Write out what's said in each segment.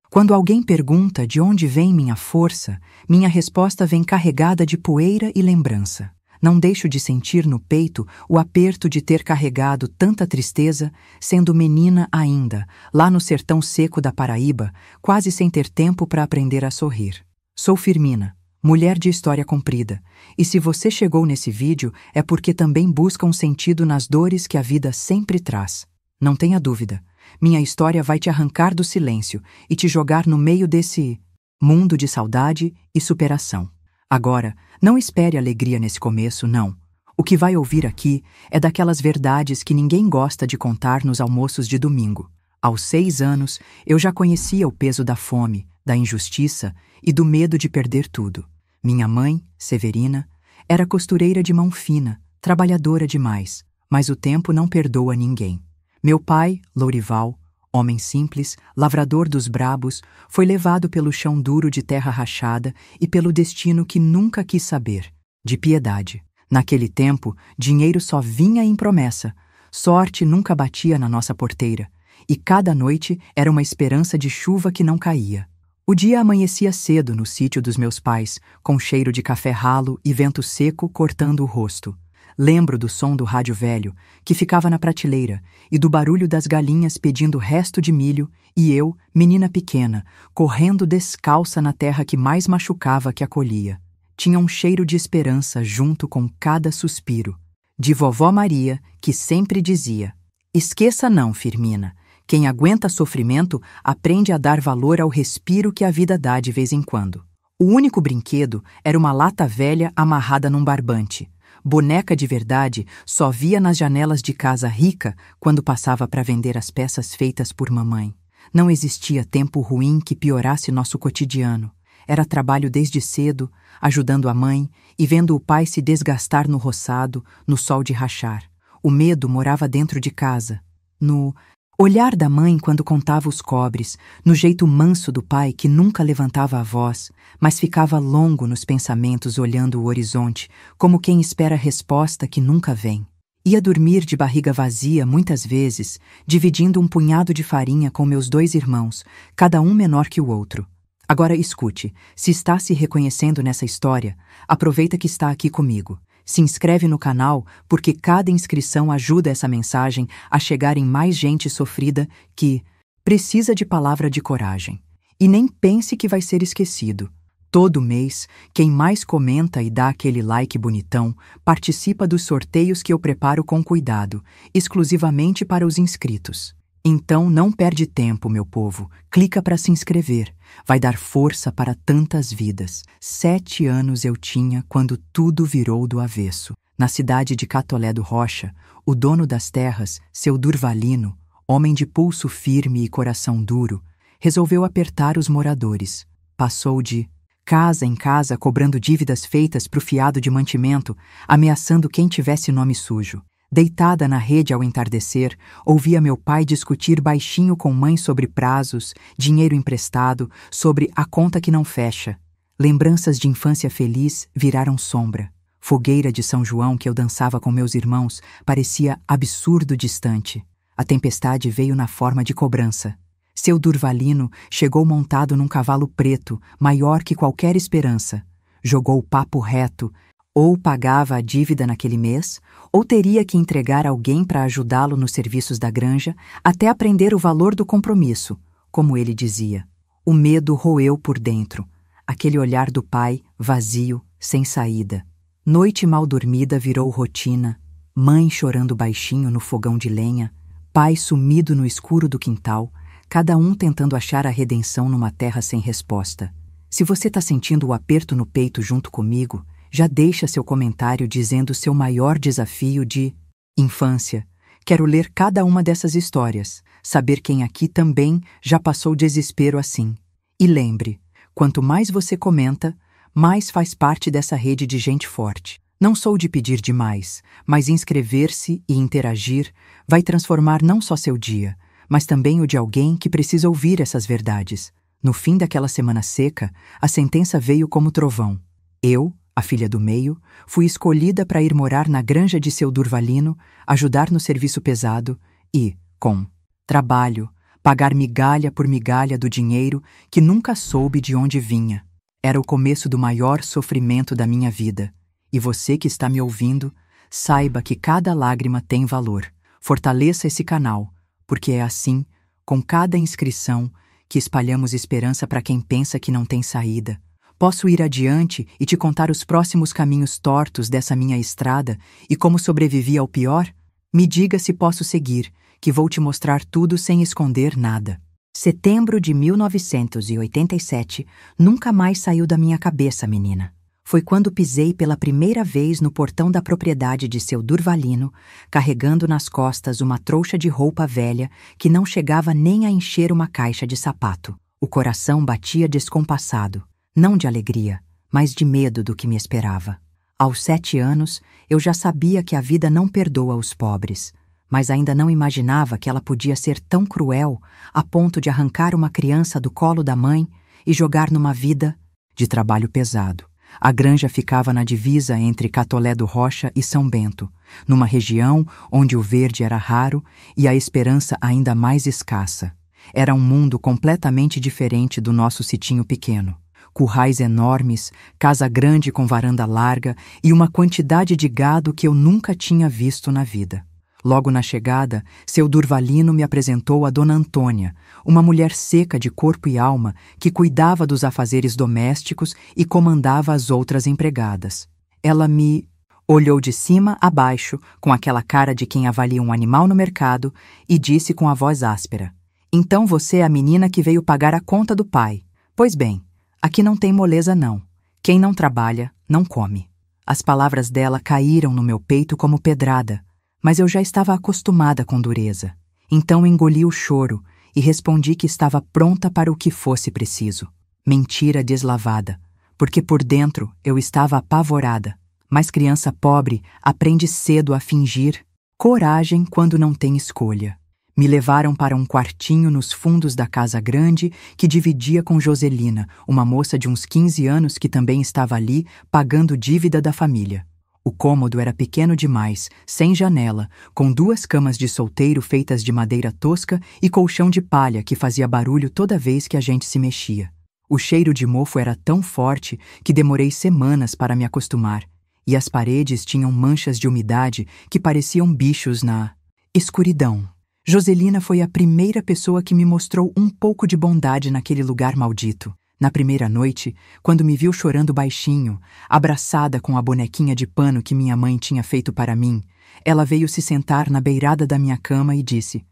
Quando alguém pergunta de onde vem minha força, minha resposta vem carregada de poeira e lembrança. Não deixo de sentir no peito o aperto de ter carregado tanta tristeza, sendo menina ainda, lá no sertão seco da Paraíba, quase sem ter tempo para aprender a sorrir. Sou Firmina, mulher de história comprida, e se você chegou nesse vídeo é porque também busca um sentido nas dores que a vida sempre traz. Não tenha dúvida, minha história vai te arrancar do silêncio e te jogar no meio desse mundo de saudade e superação. Agora, não espere alegria nesse começo, não. O que vai ouvir aqui é daquelas verdades que ninguém gosta de contar nos almoços de domingo. Aos 6 anos, eu já conhecia o peso da fome, da injustiça e do medo de perder tudo. Minha mãe, Severina, era costureira de mão fina, trabalhadora demais, mas o tempo não perdoa ninguém. Meu pai, Lourival, homem simples, lavrador dos brabos, foi levado pelo chão duro de terra rachada e pelo destino que nunca quis saber, de piedade. Naquele tempo, dinheiro só vinha em promessa, sorte nunca batia na nossa porteira, e cada noite era uma esperança de chuva que não caía. O dia amanhecia cedo no sítio dos meus pais, com cheiro de café ralo e vento seco cortando o rosto. Lembro do som do rádio velho, que ficava na prateleira, e do barulho das galinhas pedindo resto de milho, e eu, menina pequena, correndo descalça na terra que mais machucava que acolhia. Tinha um cheiro de esperança junto com cada suspiro. De vovó Maria, que sempre dizia: "Esqueça não, Firmina. Quem aguenta sofrimento aprende a dar valor ao respiro que a vida dá de vez em quando." O único brinquedo era uma lata velha amarrada num barbante. Boneca de verdade só via nas janelas de casa rica quando passava para vender as peças feitas por mamãe. Não existia tempo ruim que piorasse nosso cotidiano. Era trabalho desde cedo, ajudando a mãe e vendo o pai se desgastar no roçado, no sol de rachar. O medo morava dentro de casa, no olhar da mãe quando contava os cobres, no jeito manso do pai que nunca levantava a voz, mas ficava longo nos pensamentos olhando o horizonte, como quem espera a resposta que nunca vem. Ia dormir de barriga vazia muitas vezes, dividindo um punhado de farinha com meus 2 irmãos, cada um menor que o outro. Agora escute, se está se reconhecendo nessa história, aproveita que está aqui comigo. Se inscreve no canal porque cada inscrição ajuda essa mensagem a chegar em mais gente sofrida que precisa de palavra de coragem. E nem pense que vai ser esquecido. Todo mês, quem mais comenta e dá aquele like bonitão participa dos sorteios que eu preparo com cuidado, exclusivamente para os inscritos. Então não perde tempo, meu povo. Clica para se inscrever. Vai dar força para tantas vidas. 7 anos eu tinha quando tudo virou do avesso. Na cidade de Catolé do Rocha, o dono das terras, seu Durvalino, homem de pulso firme e coração duro, resolveu apertar os moradores. Passou de casa em casa cobrando dívidas feitas pro fiado de mantimento, ameaçando quem tivesse nome sujo. Deitada na rede ao entardecer, ouvia meu pai discutir baixinho com mãe sobre prazos, dinheiro emprestado, sobre a conta que não fecha. Lembranças de infância feliz viraram sombra. Fogueira de São João que eu dançava com meus irmãos parecia absurdo distante. A tempestade veio na forma de cobrança. Seu Durvalino chegou montado num cavalo preto, maior que qualquer esperança. Jogou o papo reto. Ou pagava a dívida naquele mês, ou teria que entregar alguém para ajudá-lo nos serviços da granja, até aprender o valor do compromisso, como ele dizia. O medo roeu por dentro, aquele olhar do pai, vazio, sem saída. Noite mal dormida virou rotina, mãe chorando baixinho no fogão de lenha, pai sumido no escuro do quintal, cada um tentando achar a redenção numa terra sem resposta. Se você está sentindo o aperto no peito junto comigo, já deixa seu comentário dizendo seu maior desafio de infância. Quero ler cada uma dessas histórias, saber quem aqui também já passou desespero assim. E lembre, quanto mais você comenta, mais faz parte dessa rede de gente forte. Não sou de pedir demais, mas inscrever-se e interagir vai transformar não só seu dia, mas também o de alguém que precisa ouvir essas verdades. No fim daquela semana seca, a sentença veio como trovão. Eu, a filha do meio, fui escolhida para ir morar na granja de seu Durvalino, ajudar no serviço pesado e, com trabalho, pagar migalha por migalha do dinheiro que nunca soube de onde vinha. Era o começo do maior sofrimento da minha vida. E você que está me ouvindo, saiba que cada lágrima tem valor. Fortaleça esse canal, porque é assim, com cada inscrição, que espalhamos esperança para quem pensa que não tem saída. Posso ir adiante e te contar os próximos caminhos tortos dessa minha estrada e como sobrevivi ao pior? Me diga se posso seguir, que vou te mostrar tudo sem esconder nada. Setembro de 1987 nunca mais saiu da minha cabeça, menina. Foi quando pisei pela primeira vez no portão da propriedade de seu Durvalino, carregando nas costas uma trouxa de roupa velha que não chegava nem a encher uma caixa de sapato. O coração batia descompassado, não de alegria, mas de medo do que me esperava. Aos 7 anos, eu já sabia que a vida não perdoa os pobres, mas ainda não imaginava que ela podia ser tão cruel a ponto de arrancar uma criança do colo da mãe e jogar numa vida de trabalho pesado. A granja ficava na divisa entre Catolé do Rocha e São Bento, numa região onde o verde era raro e a esperança ainda mais escassa. Era um mundo completamente diferente do nosso sitinho pequeno. Currais enormes, casa grande com varanda larga e uma quantidade de gado que eu nunca tinha visto na vida. Logo na chegada, seu Durvalino me apresentou a Dona Antônia, uma mulher seca de corpo e alma que cuidava dos afazeres domésticos e comandava as outras empregadas. Ela me olhou de cima a baixo, com aquela cara de quem avalia um animal no mercado, e disse com a voz áspera: "Então você é a menina que veio pagar a conta do pai. Pois bem, aqui não tem moleza não. Quem não trabalha, não come." As palavras dela caíram no meu peito como pedrada, mas eu já estava acostumada com dureza. Então engoli o choro e respondi que estava pronta para o que fosse preciso. Mentira deslavada, porque por dentro eu estava apavorada. Mas criança pobre aprende cedo a fingir coragem quando não tem escolha. Me levaram para um quartinho nos fundos da casa grande que dividia com Joselina, uma moça de uns 15 anos que também estava ali pagando dívida da família. O cômodo era pequeno demais, sem janela, com 2 camas de solteiro feitas de madeira tosca e colchão de palha que fazia barulho toda vez que a gente se mexia. O cheiro de mofo era tão forte que demorei semanas para me acostumar, e as paredes tinham manchas de umidade que pareciam bichos na escuridão. Joselina foi a primeira pessoa que me mostrou um pouco de bondade naquele lugar maldito. Na primeira noite, quando me viu chorando baixinho, abraçada com a bonequinha de pano que minha mãe tinha feito para mim, ela veio se sentar na beirada da minha cama e disse: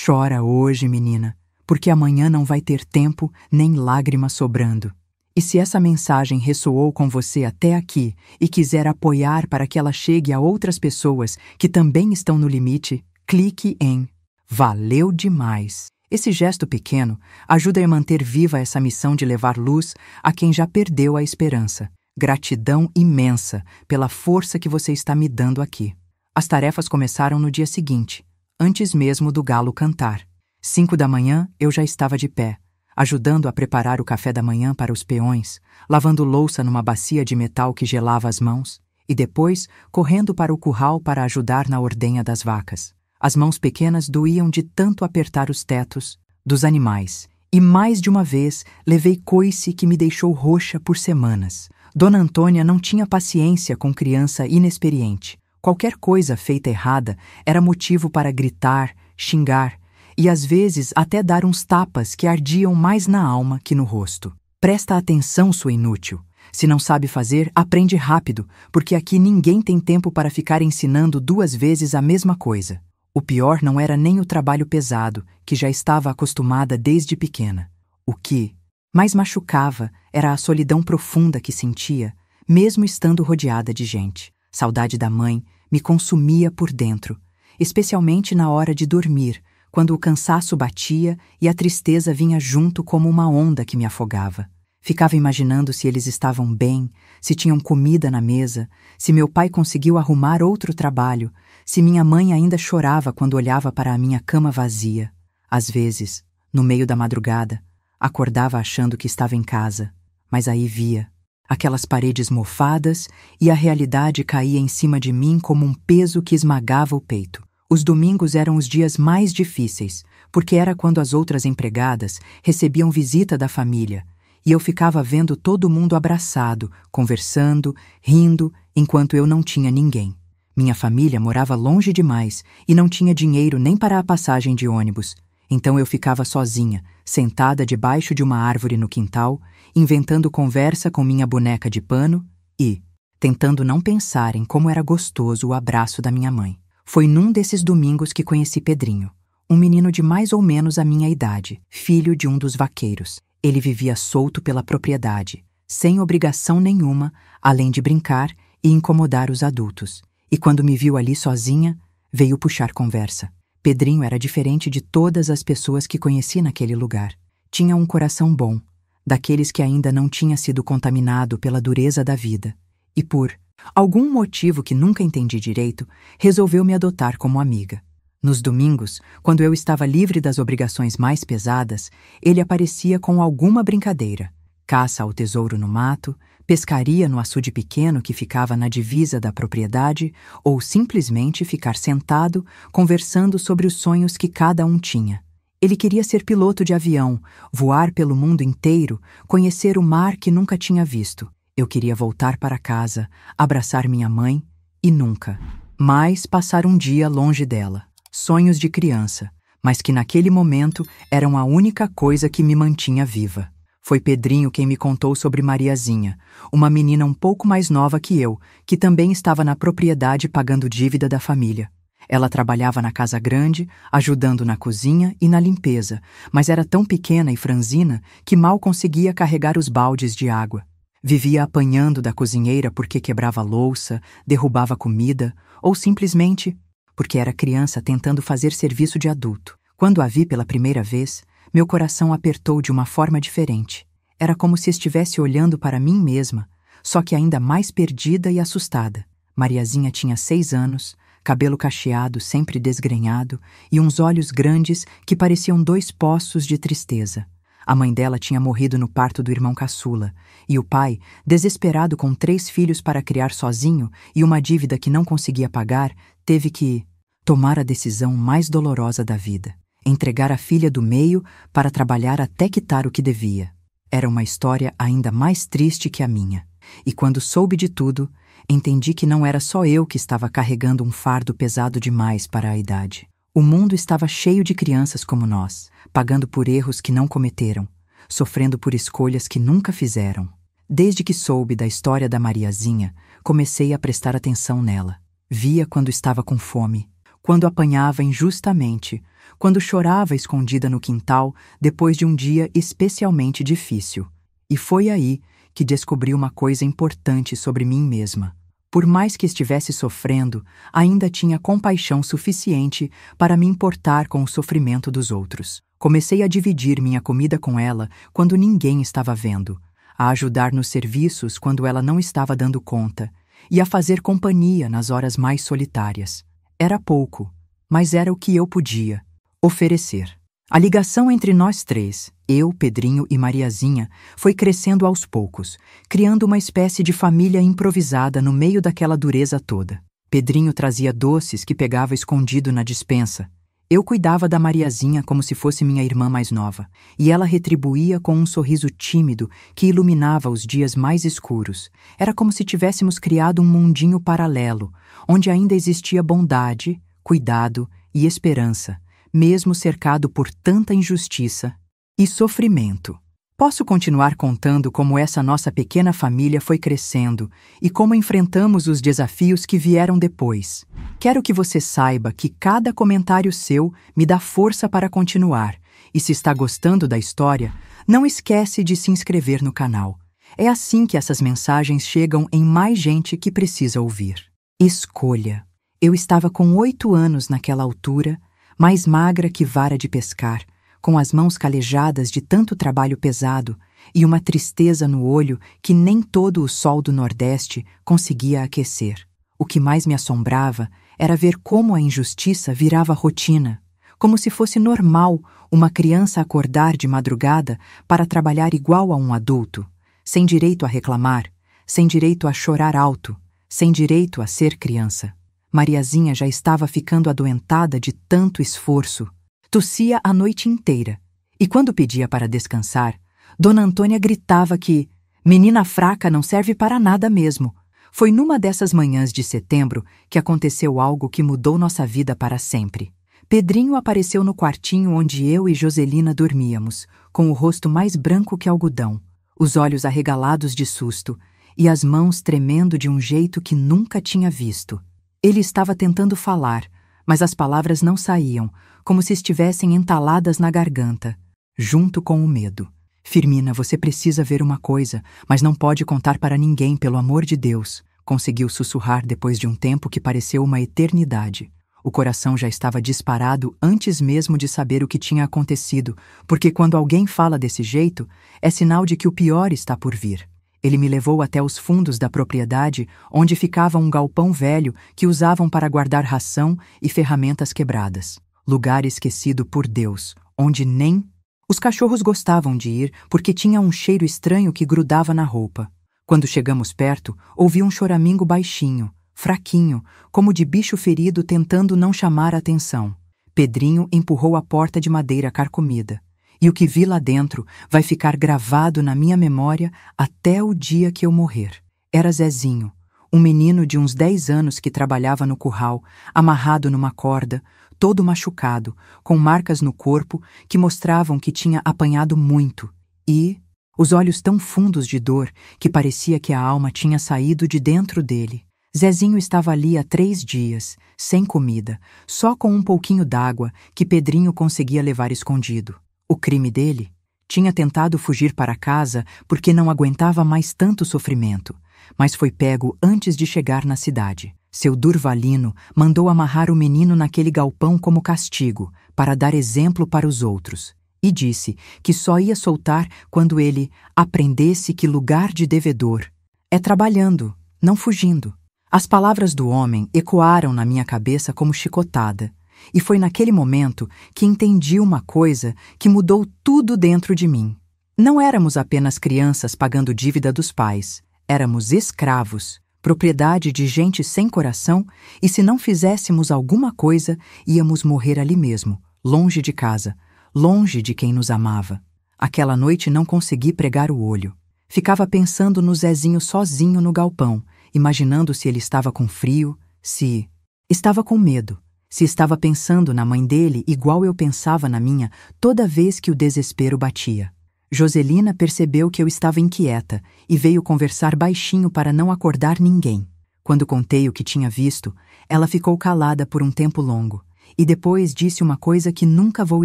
"Chora hoje, menina, porque amanhã não vai ter tempo nem lágrima sobrando." E se essa mensagem ressoou com você até aqui e quiser apoiar para que ela chegue a outras pessoas que também estão no limite, clique em "Valeu demais." Esse gesto pequeno ajuda a manter viva essa missão de levar luz a quem já perdeu a esperança. Gratidão imensa pela força que você está me dando aqui. As tarefas começaram no dia seguinte, antes mesmo do galo cantar. 5 da manhã eu já estava de pé, ajudando a preparar o café da manhã para os peões, lavando louça numa bacia de metal que gelava as mãos, e depois correndo para o curral para ajudar na ordenha das vacas. As mãos pequenas doíam de tanto apertar os tetos dos animais, e mais de uma vez levei coice que me deixou roxa por semanas. Dona Antônia não tinha paciência com criança inexperiente. Qualquer coisa feita errada era motivo para gritar, xingar e às vezes até dar uns tapas que ardiam mais na alma que no rosto. Presta atenção, sua inútil. Se não sabe fazer, aprende rápido, porque aqui ninguém tem tempo para ficar ensinando 2 vezes a mesma coisa. O pior não era nem o trabalho pesado, que já estava acostumada desde pequena. O que mais machucava era a solidão profunda que sentia, mesmo estando rodeada de gente. Saudade da mãe me consumia por dentro, especialmente na hora de dormir, quando o cansaço batia e a tristeza vinha junto como uma onda que me afogava. Ficava imaginando se eles estavam bem, se tinham comida na mesa, se meu pai conseguiu arrumar outro trabalho, se minha mãe ainda chorava quando olhava para a minha cama vazia. Às vezes, no meio da madrugada, acordava achando que estava em casa, mas aí via aquelas paredes mofadas e a realidade caía em cima de mim como um peso que esmagava o peito. Os domingos eram os dias mais difíceis, porque era quando as outras empregadas recebiam visita da família, e eu ficava vendo todo mundo abraçado, conversando, rindo, enquanto eu não tinha ninguém. Minha família morava longe demais e não tinha dinheiro nem para a passagem de ônibus. Então eu ficava sozinha, sentada debaixo de uma árvore no quintal, inventando conversa com minha boneca de pano e tentando não pensar em como era gostoso o abraço da minha mãe. Foi num desses domingos que conheci Pedrinho, um menino de mais ou menos a minha idade, filho de um dos vaqueiros. Ele vivia solto pela propriedade, sem obrigação nenhuma, além de brincar e incomodar os adultos. E quando me viu ali sozinha, veio puxar conversa. Pedrinho era diferente de todas as pessoas que conheci naquele lugar. Tinha um coração bom, daqueles que ainda não tinha sido contaminado pela dureza da vida. E por algum motivo que nunca entendi direito, resolveu me adotar como amiga. Nos domingos, quando eu estava livre das obrigações mais pesadas, ele aparecia com alguma brincadeira. Caça ao tesouro no mato, pescaria no açude pequeno que ficava na divisa da propriedade, ou simplesmente ficar sentado, conversando sobre os sonhos que cada um tinha. Ele queria ser piloto de avião, voar pelo mundo inteiro, conhecer o mar que nunca tinha visto. Eu queria voltar para casa, abraçar minha mãe e nunca mais passar um dia longe dela. Sonhos de criança, mas que naquele momento eram a única coisa que me mantinha viva. Foi Pedrinho quem me contou sobre Mariazinha, uma menina um pouco mais nova que eu, que também estava na propriedade pagando dívida da família. Ela trabalhava na casa grande, ajudando na cozinha e na limpeza, mas era tão pequena e franzina que mal conseguia carregar os baldes de água. Vivia apanhando da cozinheira porque quebrava louça, derrubava comida, ou simplesmente porque era criança tentando fazer serviço de adulto. Quando a vi pela primeira vez, meu coração apertou de uma forma diferente. Era como se estivesse olhando para mim mesma, só que ainda mais perdida e assustada. Mariazinha tinha 6 anos, cabelo cacheado, sempre desgrenhado, e uns olhos grandes que pareciam 2 poços de tristeza. A mãe dela tinha morrido no parto do irmão caçula, e o pai, desesperado com 3 filhos para criar sozinho e uma dívida que não conseguia pagar, teve que tomar a decisão mais dolorosa da vida: entregar a filha do meio para trabalhar até quitar o que devia. Era uma história ainda mais triste que a minha. E quando soube de tudo, entendi que não era só eu que estava carregando um fardo pesado demais para a idade. O mundo estava cheio de crianças como nós, pagando por erros que não cometeram, sofrendo por escolhas que nunca fizeram. Desde que soube da história da Mariazinha, comecei a prestar atenção nela. Via quando estava com fome, quando apanhava injustamente, quando chorava escondida no quintal depois de um dia especialmente difícil. E foi aí que descobri uma coisa importante sobre mim mesma. Por mais que estivesse sofrendo, ainda tinha compaixão suficiente para me importar com o sofrimento dos outros. Comecei a dividir minha comida com ela quando ninguém estava vendo, a ajudar nos serviços quando ela não estava dando conta, e a fazer companhia nas horas mais solitárias. Era pouco, mas era o que eu podia oferecer. A ligação entre nós 3, eu, Pedrinho e Mariazinha, foi crescendo aos poucos, criando uma espécie de família improvisada no meio daquela dureza toda. Pedrinho trazia doces que pegava escondido na despensa. Eu cuidava da Mariazinha como se fosse minha irmã mais nova, e ela retribuía com um sorriso tímido que iluminava os dias mais escuros. Era como se tivéssemos criado um mundinho paralelo, onde ainda existia bondade, cuidado e esperança, mesmo cercado por tanta injustiça e sofrimento. Posso continuar contando como essa nossa pequena família foi crescendo e como enfrentamos os desafios que vieram depois. Quero que você saiba que cada comentário seu me dá força para continuar, e se está gostando da história, não esquece de se inscrever no canal. É assim que essas mensagens chegam em mais gente que precisa ouvir. Escolha. Eu estava com 8 anos naquela altura, mais magra que vara de pescar, com as mãos calejadas de tanto trabalho pesado e uma tristeza no olho que nem todo o sol do Nordeste conseguia aquecer. O que mais me assombrava era ver como a injustiça virava rotina, como se fosse normal uma criança acordar de madrugada para trabalhar igual a um adulto, sem direito a reclamar, sem direito a chorar alto, sem direito a ser criança. Mariazinha já estava ficando adoentada de tanto esforço. tossia a noite inteira. E quando pedia para descansar, Dona Antônia gritava que menina fraca não serve para nada mesmo. Foi numa dessas manhãs de setembro que aconteceu algo que mudou nossa vida para sempre. Pedrinho apareceu no quartinho onde eu e Joselina dormíamos, com o rosto mais branco que algodão, os olhos arregalados de susto e as mãos tremendo de um jeito que nunca tinha visto. Ele estava tentando falar, mas as palavras não saíam, como se estivessem entaladas na garganta, junto com o medo. Firmina, você precisa ver uma coisa, mas não pode contar para ninguém, pelo amor de Deus, conseguiu sussurrar depois de um tempo que pareceu uma eternidade. O coração já estava disparado antes mesmo de saber o que tinha acontecido, porque quando alguém fala desse jeito, é sinal de que o pior está por vir. Ele me levou até os fundos da propriedade, onde ficava um galpão velho que usavam para guardar ração e ferramentas quebradas. Lugar esquecido por Deus, onde nem os cachorros gostavam de ir porque tinha um cheiro estranho que grudava na roupa. Quando chegamos perto, ouvi um choramingo baixinho, fraquinho, como de bicho ferido tentando não chamar a atenção. Pedrinho empurrou a porta de madeira carcomida. E o que vi lá dentro vai ficar gravado na minha memória até o dia que eu morrer. Era Zezinho, um menino de uns 10 anos que trabalhava no curral, amarrado numa corda, todo machucado, com marcas no corpo que mostravam que tinha apanhado muito, e os olhos tão fundos de dor que parecia que a alma tinha saído de dentro dele. Zezinho estava ali há 3 dias, sem comida, só com um pouquinho d'água que Pedrinho conseguia levar escondido. O crime dele? Tinha tentado fugir para casa porque não aguentava mais tanto sofrimento, mas foi pego antes de chegar na cidade. Seu Durvalino mandou amarrar o menino naquele galpão como castigo, para dar exemplo para os outros, e disse que só ia soltar quando ele aprendesse que lugar de devedor é trabalhando, não fugindo. As palavras do homem ecoaram na minha cabeça como chicotada, e foi naquele momento que entendi uma coisa que mudou tudo dentro de mim. Não éramos apenas crianças pagando dívida dos pais, éramos escravos, propriedade de gente sem coração, e se não fizéssemos alguma coisa, íamos morrer ali mesmo, longe de casa, longe de quem nos amava. Aquela noite não consegui pregar o olho. Ficava pensando no Zezinho sozinho no galpão, imaginando se ele estava com frio, se estava com medo, se estava pensando na mãe dele igual eu pensava na minha toda vez que o desespero batia. Joselina percebeu que eu estava inquieta e veio conversar baixinho para não acordar ninguém. Quando contei o que tinha visto, ela ficou calada por um tempo longo e depois disse uma coisa que nunca vou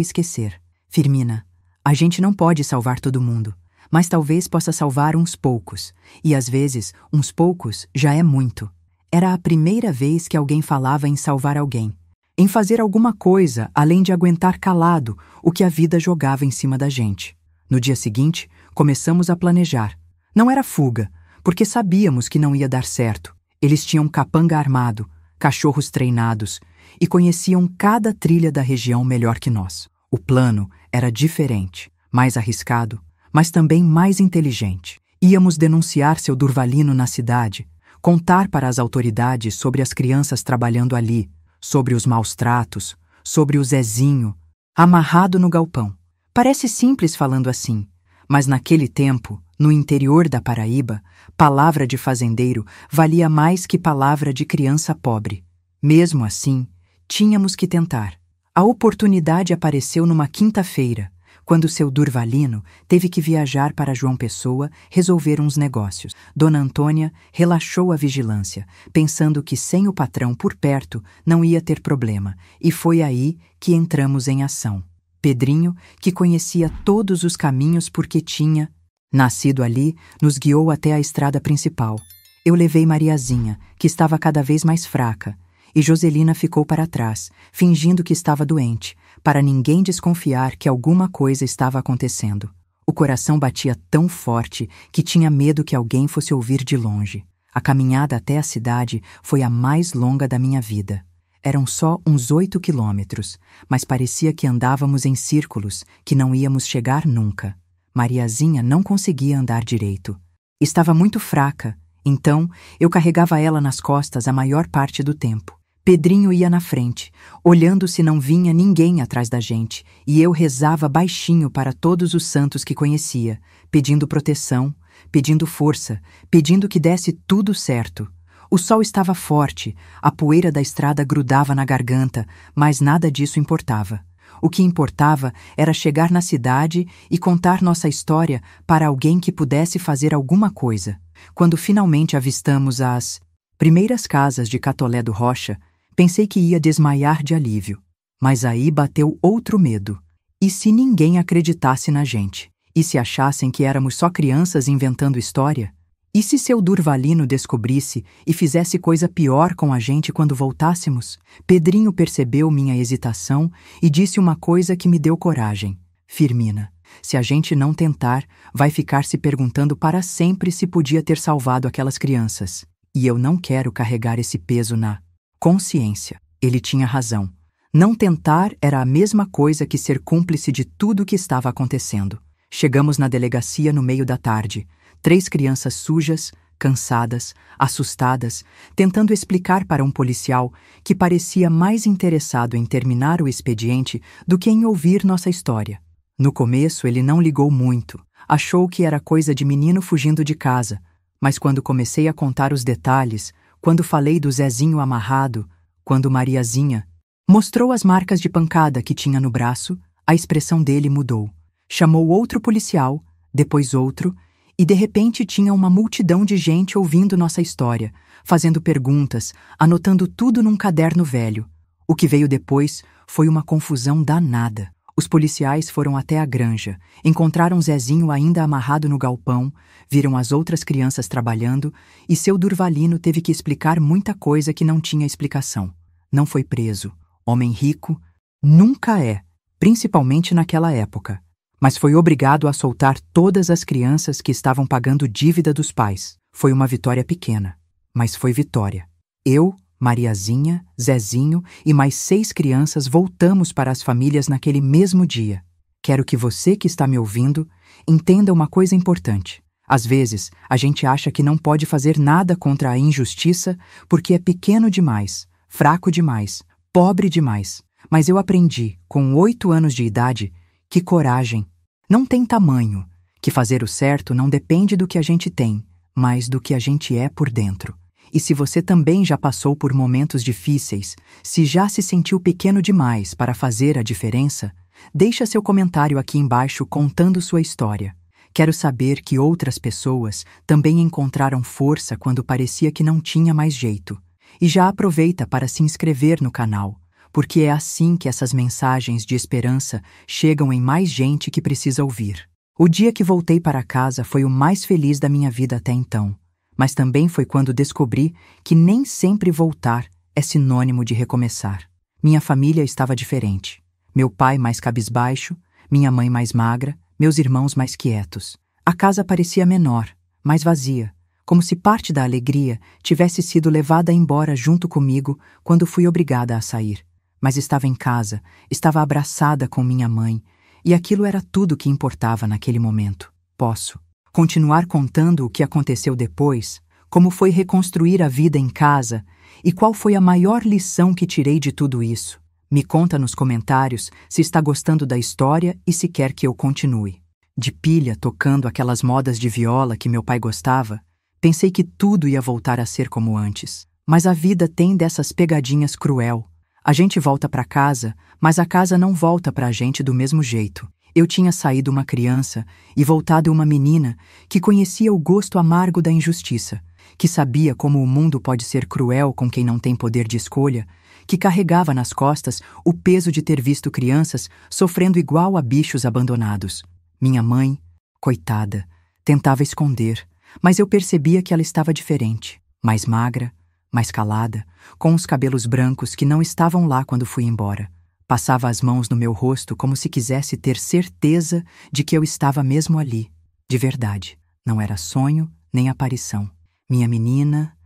esquecer. Firmina, a gente não pode salvar todo mundo, mas talvez possa salvar uns poucos, e às vezes uns poucos já é muito. Era a primeira vez que alguém falava em salvar alguém, em fazer alguma coisa além de aguentar calado o que a vida jogava em cima da gente. No dia seguinte, começamos a planejar. Não era fuga, porque sabíamos que não ia dar certo. Eles tinham capanga armado, cachorros treinados e conheciam cada trilha da região melhor que nós. O plano era diferente, mais arriscado, mas também mais inteligente. Íamos denunciar seu Durvalino na cidade, contar para as autoridades sobre as crianças trabalhando ali, sobre os maus tratos, sobre o Zezinho, amarrado no galpão. Parece simples falando assim, mas naquele tempo, no interior da Paraíba, palavra de fazendeiro valia mais que palavra de criança pobre. Mesmo assim, tínhamos que tentar. A oportunidade apareceu numa quinta-feira, quando seu Durvalino teve que viajar para João Pessoa resolver uns negócios. Dona Antônia relaxou a vigilância, pensando que sem o patrão por perto não ia ter problema, e foi aí que entramos em ação. Pedrinho, que conhecia todos os caminhos porque tinha nascido ali, nos guiou até a estrada principal. Eu levei Mariazinha, que estava cada vez mais fraca, e Joselina ficou para trás, fingindo que estava doente, para ninguém desconfiar que alguma coisa estava acontecendo. O coração batia tão forte que tinha medo que alguém fosse ouvir de longe. A caminhada até a cidade foi a mais longa da minha vida. Eram só uns 8 quilômetros, mas parecia que andávamos em círculos, que não íamos chegar nunca. Mariazinha não conseguia andar direito. Estava muito fraca, então eu carregava ela nas costas a maior parte do tempo. Pedrinho ia na frente, olhando se não vinha ninguém atrás da gente, e eu rezava baixinho para todos os santos que conhecia, pedindo proteção, pedindo força, pedindo que desse tudo certo. O sol estava forte, a poeira da estrada grudava na garganta, mas nada disso importava. O que importava era chegar na cidade e contar nossa história para alguém que pudesse fazer alguma coisa. Quando finalmente avistamos as primeiras casas de Catolé do Rocha, pensei que ia desmaiar de alívio. Mas aí bateu outro medo. E se ninguém acreditasse na gente? E se achassem que éramos só crianças inventando história? E se seu Durvalino descobrisse e fizesse coisa pior com a gente quando voltássemos? Pedrinho percebeu minha hesitação e disse uma coisa que me deu coragem. Firmina, se a gente não tentar, vai ficar se perguntando para sempre se podia ter salvado aquelas crianças. E eu não quero carregar esse peso na consciência. Ele tinha razão. Não tentar era a mesma coisa que ser cúmplice de tudo o que estava acontecendo. Chegamos na delegacia no meio da tarde. 3 crianças sujas, cansadas, assustadas, tentando explicar para um policial que parecia mais interessado em terminar o expediente do que em ouvir nossa história. No começo ele não ligou muito, achou que era coisa de menino fugindo de casa, mas quando comecei a contar os detalhes, quando falei do Zezinho amarrado, quando Mariazinha mostrou as marcas de pancada que tinha no braço, a expressão dele mudou. Chamou outro policial, depois outro, e de repente tinha uma multidão de gente ouvindo nossa história, fazendo perguntas, anotando tudo num caderno velho. O que veio depois foi uma confusão danada. Os policiais foram até a granja, encontraram Zezinho ainda amarrado no galpão, viram as outras crianças trabalhando e seu Durvalino teve que explicar muita coisa que não tinha explicação. Não foi preso. Homem rico nunca é, principalmente naquela época. Mas foi obrigado a soltar todas as crianças que estavam pagando dívida dos pais. Foi uma vitória pequena, mas foi vitória. Eu, Mariazinha, Zezinho e mais 6 crianças voltamos para as famílias naquele mesmo dia. Quero que você que está me ouvindo entenda uma coisa importante. Às vezes, a gente acha que não pode fazer nada contra a injustiça porque é pequeno demais, fraco demais, pobre demais. Mas eu aprendi, com 8 anos de idade, que coragem não tem tamanho, que fazer o certo não depende do que a gente tem, mas do que a gente é por dentro. E se você também já passou por momentos difíceis, se já se sentiu pequeno demais para fazer a diferença, deixa seu comentário aqui embaixo contando sua história. Quero saber que outras pessoas também encontraram força quando parecia que não tinha mais jeito. E já aproveita para se inscrever no canal, porque é assim que essas mensagens de esperança chegam em mais gente que precisa ouvir. O dia que voltei para casa foi o mais feliz da minha vida até então, mas também foi quando descobri que nem sempre voltar é sinônimo de recomeçar. Minha família estava diferente. Meu pai mais cabisbaixo, minha mãe mais magra, meus irmãos mais quietos. A casa parecia menor, mais vazia, como se parte da alegria tivesse sido levada embora junto comigo quando fui obrigada a sair. Mas estava em casa, estava abraçada com minha mãe, e aquilo era tudo que importava naquele momento. Posso continuar contando o que aconteceu depois, como foi reconstruir a vida em casa e qual foi a maior lição que tirei de tudo isso. Me conta nos comentários se está gostando da história e se quer que eu continue. De pilha tocando aquelas modas de viola que meu pai gostava, pensei que tudo ia voltar a ser como antes. Mas a vida tem dessas pegadinhas cruel. A gente volta para casa, mas a casa não volta para a gente do mesmo jeito. Eu tinha saído uma criança e voltado uma menina que conhecia o gosto amargo da injustiça, que sabia como o mundo pode ser cruel com quem não tem poder de escolha, que carregava nas costas o peso de ter visto crianças sofrendo igual a bichos abandonados. Minha mãe, coitada, tentava esconder, mas eu percebia que ela estava diferente, mais magra, mais calada, com os cabelos brancos que não estavam lá quando fui embora. Passava as mãos no meu rosto como se quisesse ter certeza de que eu estava mesmo ali, de verdade. Não era sonho nem aparição. Minha menina,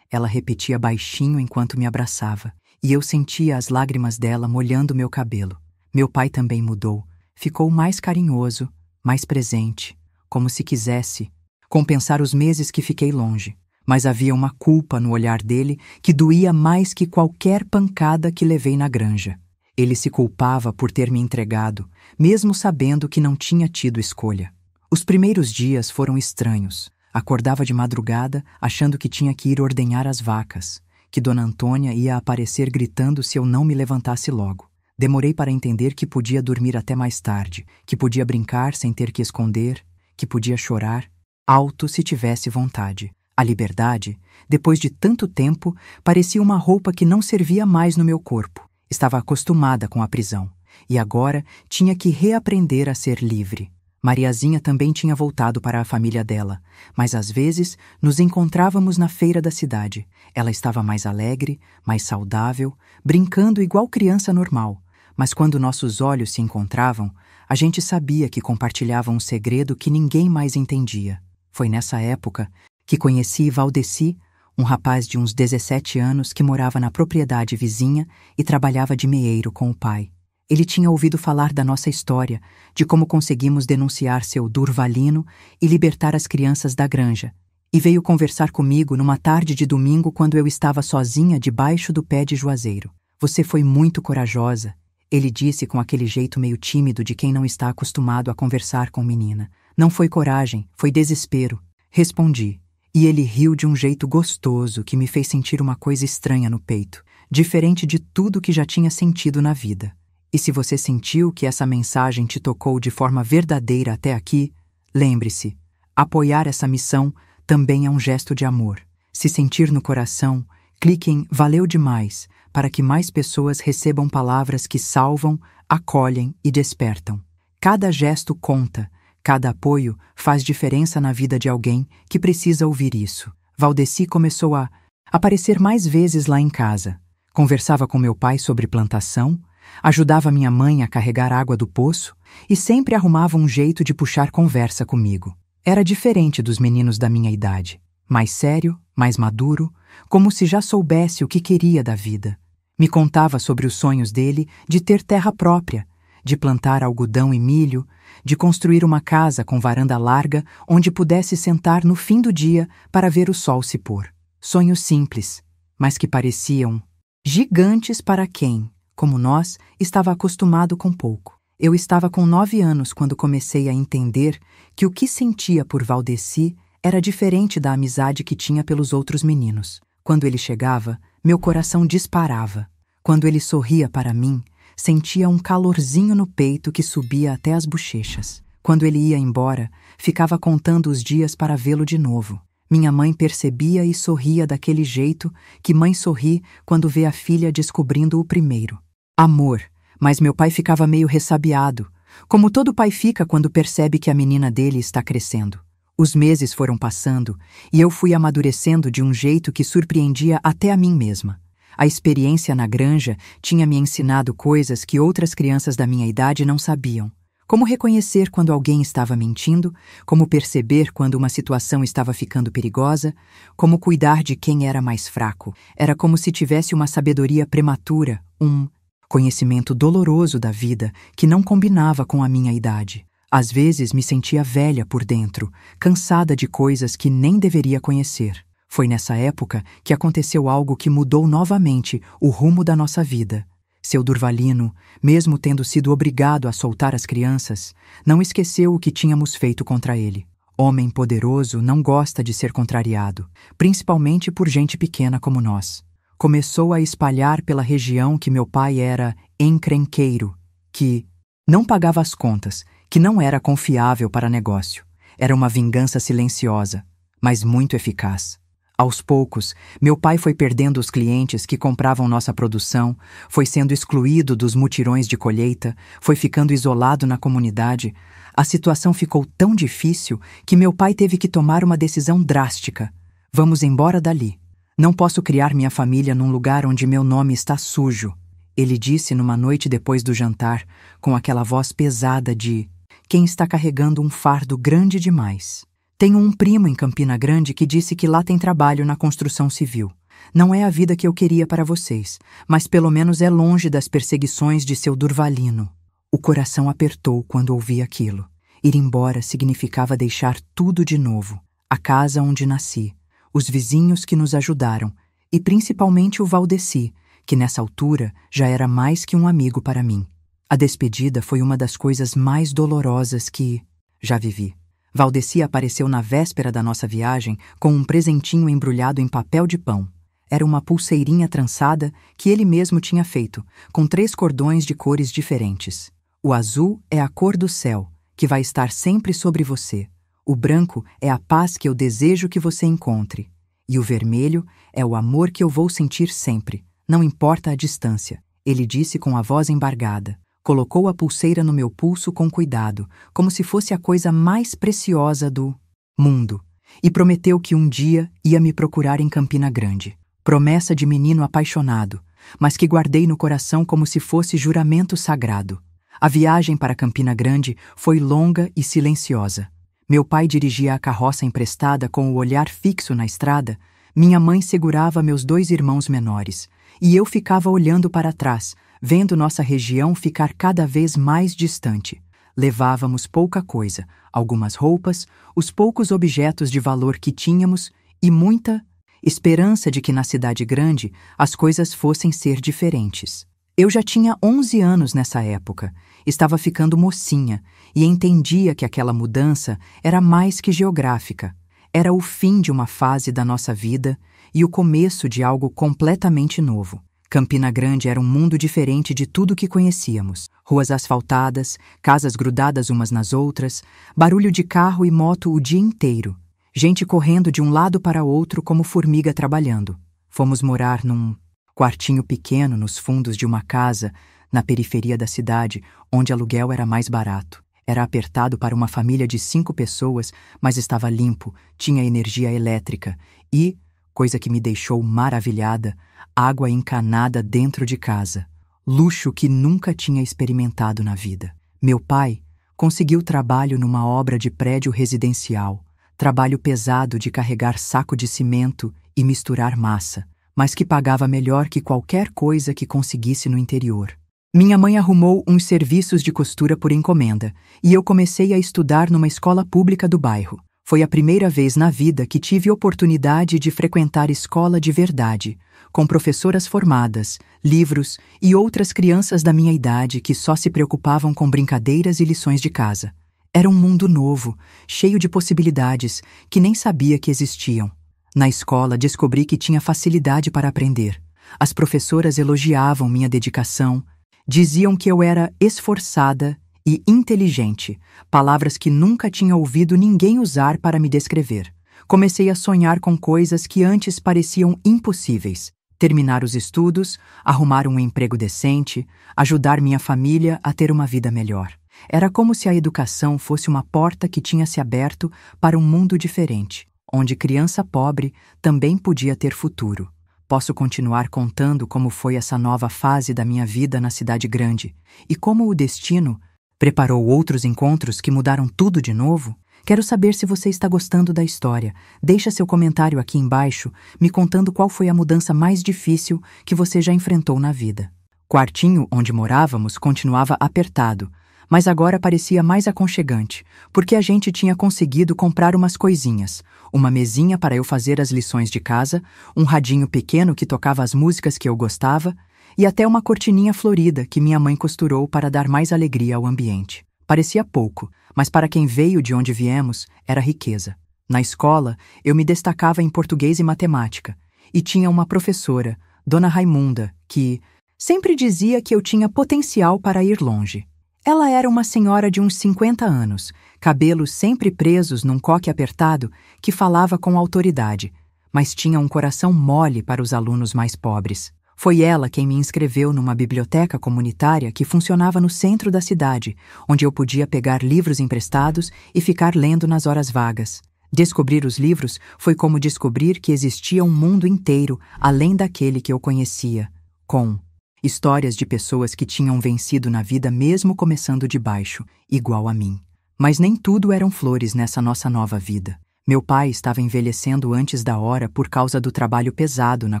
ela repetia baixinho enquanto me abraçava, e eu sentia as lágrimas dela molhando meu cabelo. Meu pai também mudou, ficou mais carinhoso, mais presente, como se quisesse compensar os meses que fiquei longe. mas havia uma culpa no olhar dele que doía mais que qualquer pancada que levei na granja. Ele se culpava por ter me entregado, mesmo sabendo que não tinha tido escolha. Os primeiros dias foram estranhos. Acordava de madrugada, achando que tinha que ir ordenhar as vacas, que Dona Antônia ia aparecer gritando se eu não me levantasse logo. Demorei para entender que podia dormir até mais tarde, que podia brincar sem ter que esconder, que podia chorar alto se tivesse vontade. A liberdade, depois de tanto tempo, parecia uma roupa que não servia mais no meu corpo. Estava acostumada com a prisão, e agora tinha que reaprender a ser livre. Mariazinha também tinha voltado para a família dela, mas às vezes nos encontrávamos na feira da cidade. Ela estava mais alegre, mais saudável, brincando igual criança normal. Mas quando nossos olhos se encontravam, a gente sabia que compartilhavam um segredo que ninguém mais entendia. Foi nessa época que conheci Valdeci, um rapaz de uns 17 anos que morava na propriedade vizinha e trabalhava de meeiro com o pai. Ele tinha ouvido falar da nossa história, de como conseguimos denunciar seu Durvalino e libertar as crianças da granja, e veio conversar comigo numa tarde de domingo quando eu estava sozinha debaixo do pé de juazeiro. Você foi muito corajosa, ele disse com aquele jeito meio tímido de quem não está acostumado a conversar com menina. Não foi coragem, foi desespero. Respondi, e ele riu de um jeito gostoso que me fez sentir uma coisa estranha no peito, diferente de tudo que já tinha sentido na vida. E se você sentiu que essa mensagem te tocou de forma verdadeira até aqui, lembre-se, apoiar essa missão também é um gesto de amor. Se sentir no coração, clique em Valeu demais para que mais pessoas recebam palavras que salvam, acolhem e despertam. Cada gesto conta, cada apoio faz diferença na vida de alguém que precisa ouvir isso. Valdeci começou a aparecer mais vezes lá em casa. Conversava com meu pai sobre plantação, ajudava minha mãe a carregar água do poço e sempre arrumava um jeito de puxar conversa comigo. Era diferente dos meninos da minha idade, mais sério, mais maduro, como se já soubesse o que queria da vida. Me contava sobre os sonhos dele de ter terra própria, de plantar algodão e milho, de construir uma casa com varanda larga onde pudesse sentar no fim do dia para ver o sol se pôr. Sonhos simples, mas que pareciam gigantes para quem, como nós, estava acostumado com pouco. Eu estava com 9 anos quando comecei a entender que o que sentia por Valdeci era diferente da amizade que tinha pelos outros meninos. Quando ele chegava, meu coração disparava. Quando ele sorria para mim, sentia um calorzinho no peito que subia até as bochechas. Quando ele ia embora, ficava contando os dias para vê-lo de novo. Minha mãe percebia e sorria daquele jeito que mãe sorri quando vê a filha descobrindo o primeiro. Amor, mas meu pai ficava meio ressabiado, como todo pai fica quando percebe que a menina dele está crescendo. Os meses foram passando e eu fui amadurecendo de um jeito que surpreendia até a mim mesma. A experiência na granja tinha me ensinado coisas que outras crianças da minha idade não sabiam. Como reconhecer quando alguém estava mentindo, como perceber quando uma situação estava ficando perigosa, como cuidar de quem era mais fraco. Era como se tivesse uma sabedoria prematura, um conhecimento doloroso da vida que não combinava com a minha idade. Às vezes me sentia velha por dentro, cansada de coisas que nem deveria conhecer. Foi nessa época que aconteceu algo que mudou novamente o rumo da nossa vida. Seu Durvalino, mesmo tendo sido obrigado a soltar as crianças, não esqueceu o que tínhamos feito contra ele. Homem poderoso não gosta de ser contrariado, principalmente por gente pequena como nós. Começou a espalhar pela região que meu pai era encrenqueiro, que não pagava as contas, que não era confiável para negócio. Era uma vingança silenciosa, mas muito eficaz. Aos poucos, meu pai foi perdendo os clientes que compravam nossa produção, foi sendo excluído dos mutirões de colheita, foi ficando isolado na comunidade. A situação ficou tão difícil que meu pai teve que tomar uma decisão drástica. Vamos embora dali. Não posso criar minha família num lugar onde meu nome está sujo, ele disse numa noite depois do jantar, com aquela voz pesada de quem está carregando um fardo grande demais. Tenho um primo em Campina Grande que disse que lá tem trabalho na construção civil. Não é a vida que eu queria para vocês, mas pelo menos é longe das perseguições de seu Durvalino. O coração apertou quando ouvi aquilo. Ir embora significava deixar tudo de novo. A casa onde nasci, os vizinhos que nos ajudaram e principalmente o Valdeci, que nessa altura já era mais que um amigo para mim. A despedida foi uma das coisas mais dolorosas que já vivi. Valdeci apareceu na véspera da nossa viagem com um presentinho embrulhado em papel de pão. Era uma pulseirinha trançada que ele mesmo tinha feito, com 3 cordões de cores diferentes. O azul é a cor do céu, que vai estar sempre sobre você. O branco é a paz que eu desejo que você encontre. E o vermelho é o amor que eu vou sentir sempre, não importa a distância. Ele disse com a voz embargada. Colocou a pulseira no meu pulso com cuidado, como se fosse a coisa mais preciosa do mundo, e prometeu que um dia ia me procurar em Campina Grande. Promessa de menino apaixonado, mas que guardei no coração como se fosse juramento sagrado. A viagem para Campina Grande foi longa e silenciosa. Meu pai dirigia a carroça emprestada com o olhar fixo na estrada, minha mãe segurava meus 2 irmãos menores, e eu ficava olhando para trás, vendo nossa região ficar cada vez mais distante. Levávamos pouca coisa, algumas roupas, os poucos objetos de valor que tínhamos e muita esperança de que na cidade grande as coisas fossem ser diferentes. Eu já tinha 11 anos nessa época, estava ficando mocinha e entendia que aquela mudança era mais que geográfica. Era o fim de uma fase da nossa vida e o começo de algo completamente novo. Campina Grande era um mundo diferente de tudo que conhecíamos. Ruas asfaltadas, casas grudadas umas nas outras, barulho de carro e moto o dia inteiro. Gente correndo de um lado para outro como formiga trabalhando. Fomos morar num quartinho pequeno nos fundos de uma casa, na periferia da cidade, onde aluguel era mais barato. Era apertado para uma família de 5 pessoas, mas estava limpo, tinha energia elétrica e, coisa que me deixou maravilhada, água encanada dentro de casa. Luxo que nunca tinha experimentado na vida. Meu pai conseguiu trabalho numa obra de prédio residencial, trabalho pesado de carregar saco de cimento e misturar massa, mas que pagava melhor que qualquer coisa que conseguisse no interior. Minha mãe arrumou uns serviços de costura por encomenda e eu comecei a estudar numa escola pública do bairro. Foi a primeira vez na vida que tive oportunidade de frequentar escola de verdade, com professoras formadas, livros e outras crianças da minha idade que só se preocupavam com brincadeiras e lições de casa. Era um mundo novo, cheio de possibilidades que nem sabia que existiam. Na escola descobri que tinha facilidade para aprender. As professoras elogiavam minha dedicação, diziam que eu era esforçada e inteligente, palavras que nunca tinha ouvido ninguém usar para me descrever. Comecei a sonhar com coisas que antes pareciam impossíveis. Terminar os estudos, arrumar um emprego decente, ajudar minha família a ter uma vida melhor. Era como se a educação fosse uma porta que tinha se aberto para um mundo diferente, onde criança pobre também podia ter futuro. Posso continuar contando como foi essa nova fase da minha vida na cidade grande e como o destino preparou outros encontros que mudaram tudo de novo? Quero saber se você está gostando da história. Deixa seu comentário aqui embaixo, me contando qual foi a mudança mais difícil que você já enfrentou na vida. O quartinho onde morávamos continuava apertado, mas agora parecia mais aconchegante, porque a gente tinha conseguido comprar umas coisinhas, uma mesinha para eu fazer as lições de casa, um radinho pequeno que tocava as músicas que eu gostava, e até uma cortininha florida que minha mãe costurou para dar mais alegria ao ambiente. Parecia pouco, mas para quem veio de onde viemos, era riqueza. Na escola, eu me destacava em português e matemática, e tinha uma professora, Dona Raimunda, que sempre dizia que eu tinha potencial para ir longe. Ela era uma senhora de uns 50 anos, cabelos sempre presos num coque apertado, que falava com autoridade, mas tinha um coração mole para os alunos mais pobres. Foi ela quem me inscreveu numa biblioteca comunitária que funcionava no centro da cidade, onde eu podia pegar livros emprestados e ficar lendo nas horas vagas. Descobrir os livros foi como descobrir que existia um mundo inteiro além daquele que eu conhecia, com histórias de pessoas que tinham vencido na vida mesmo começando de baixo, igual a mim. Mas nem tudo eram flores nessa nossa nova vida. Meu pai estava envelhecendo antes da hora por causa do trabalho pesado na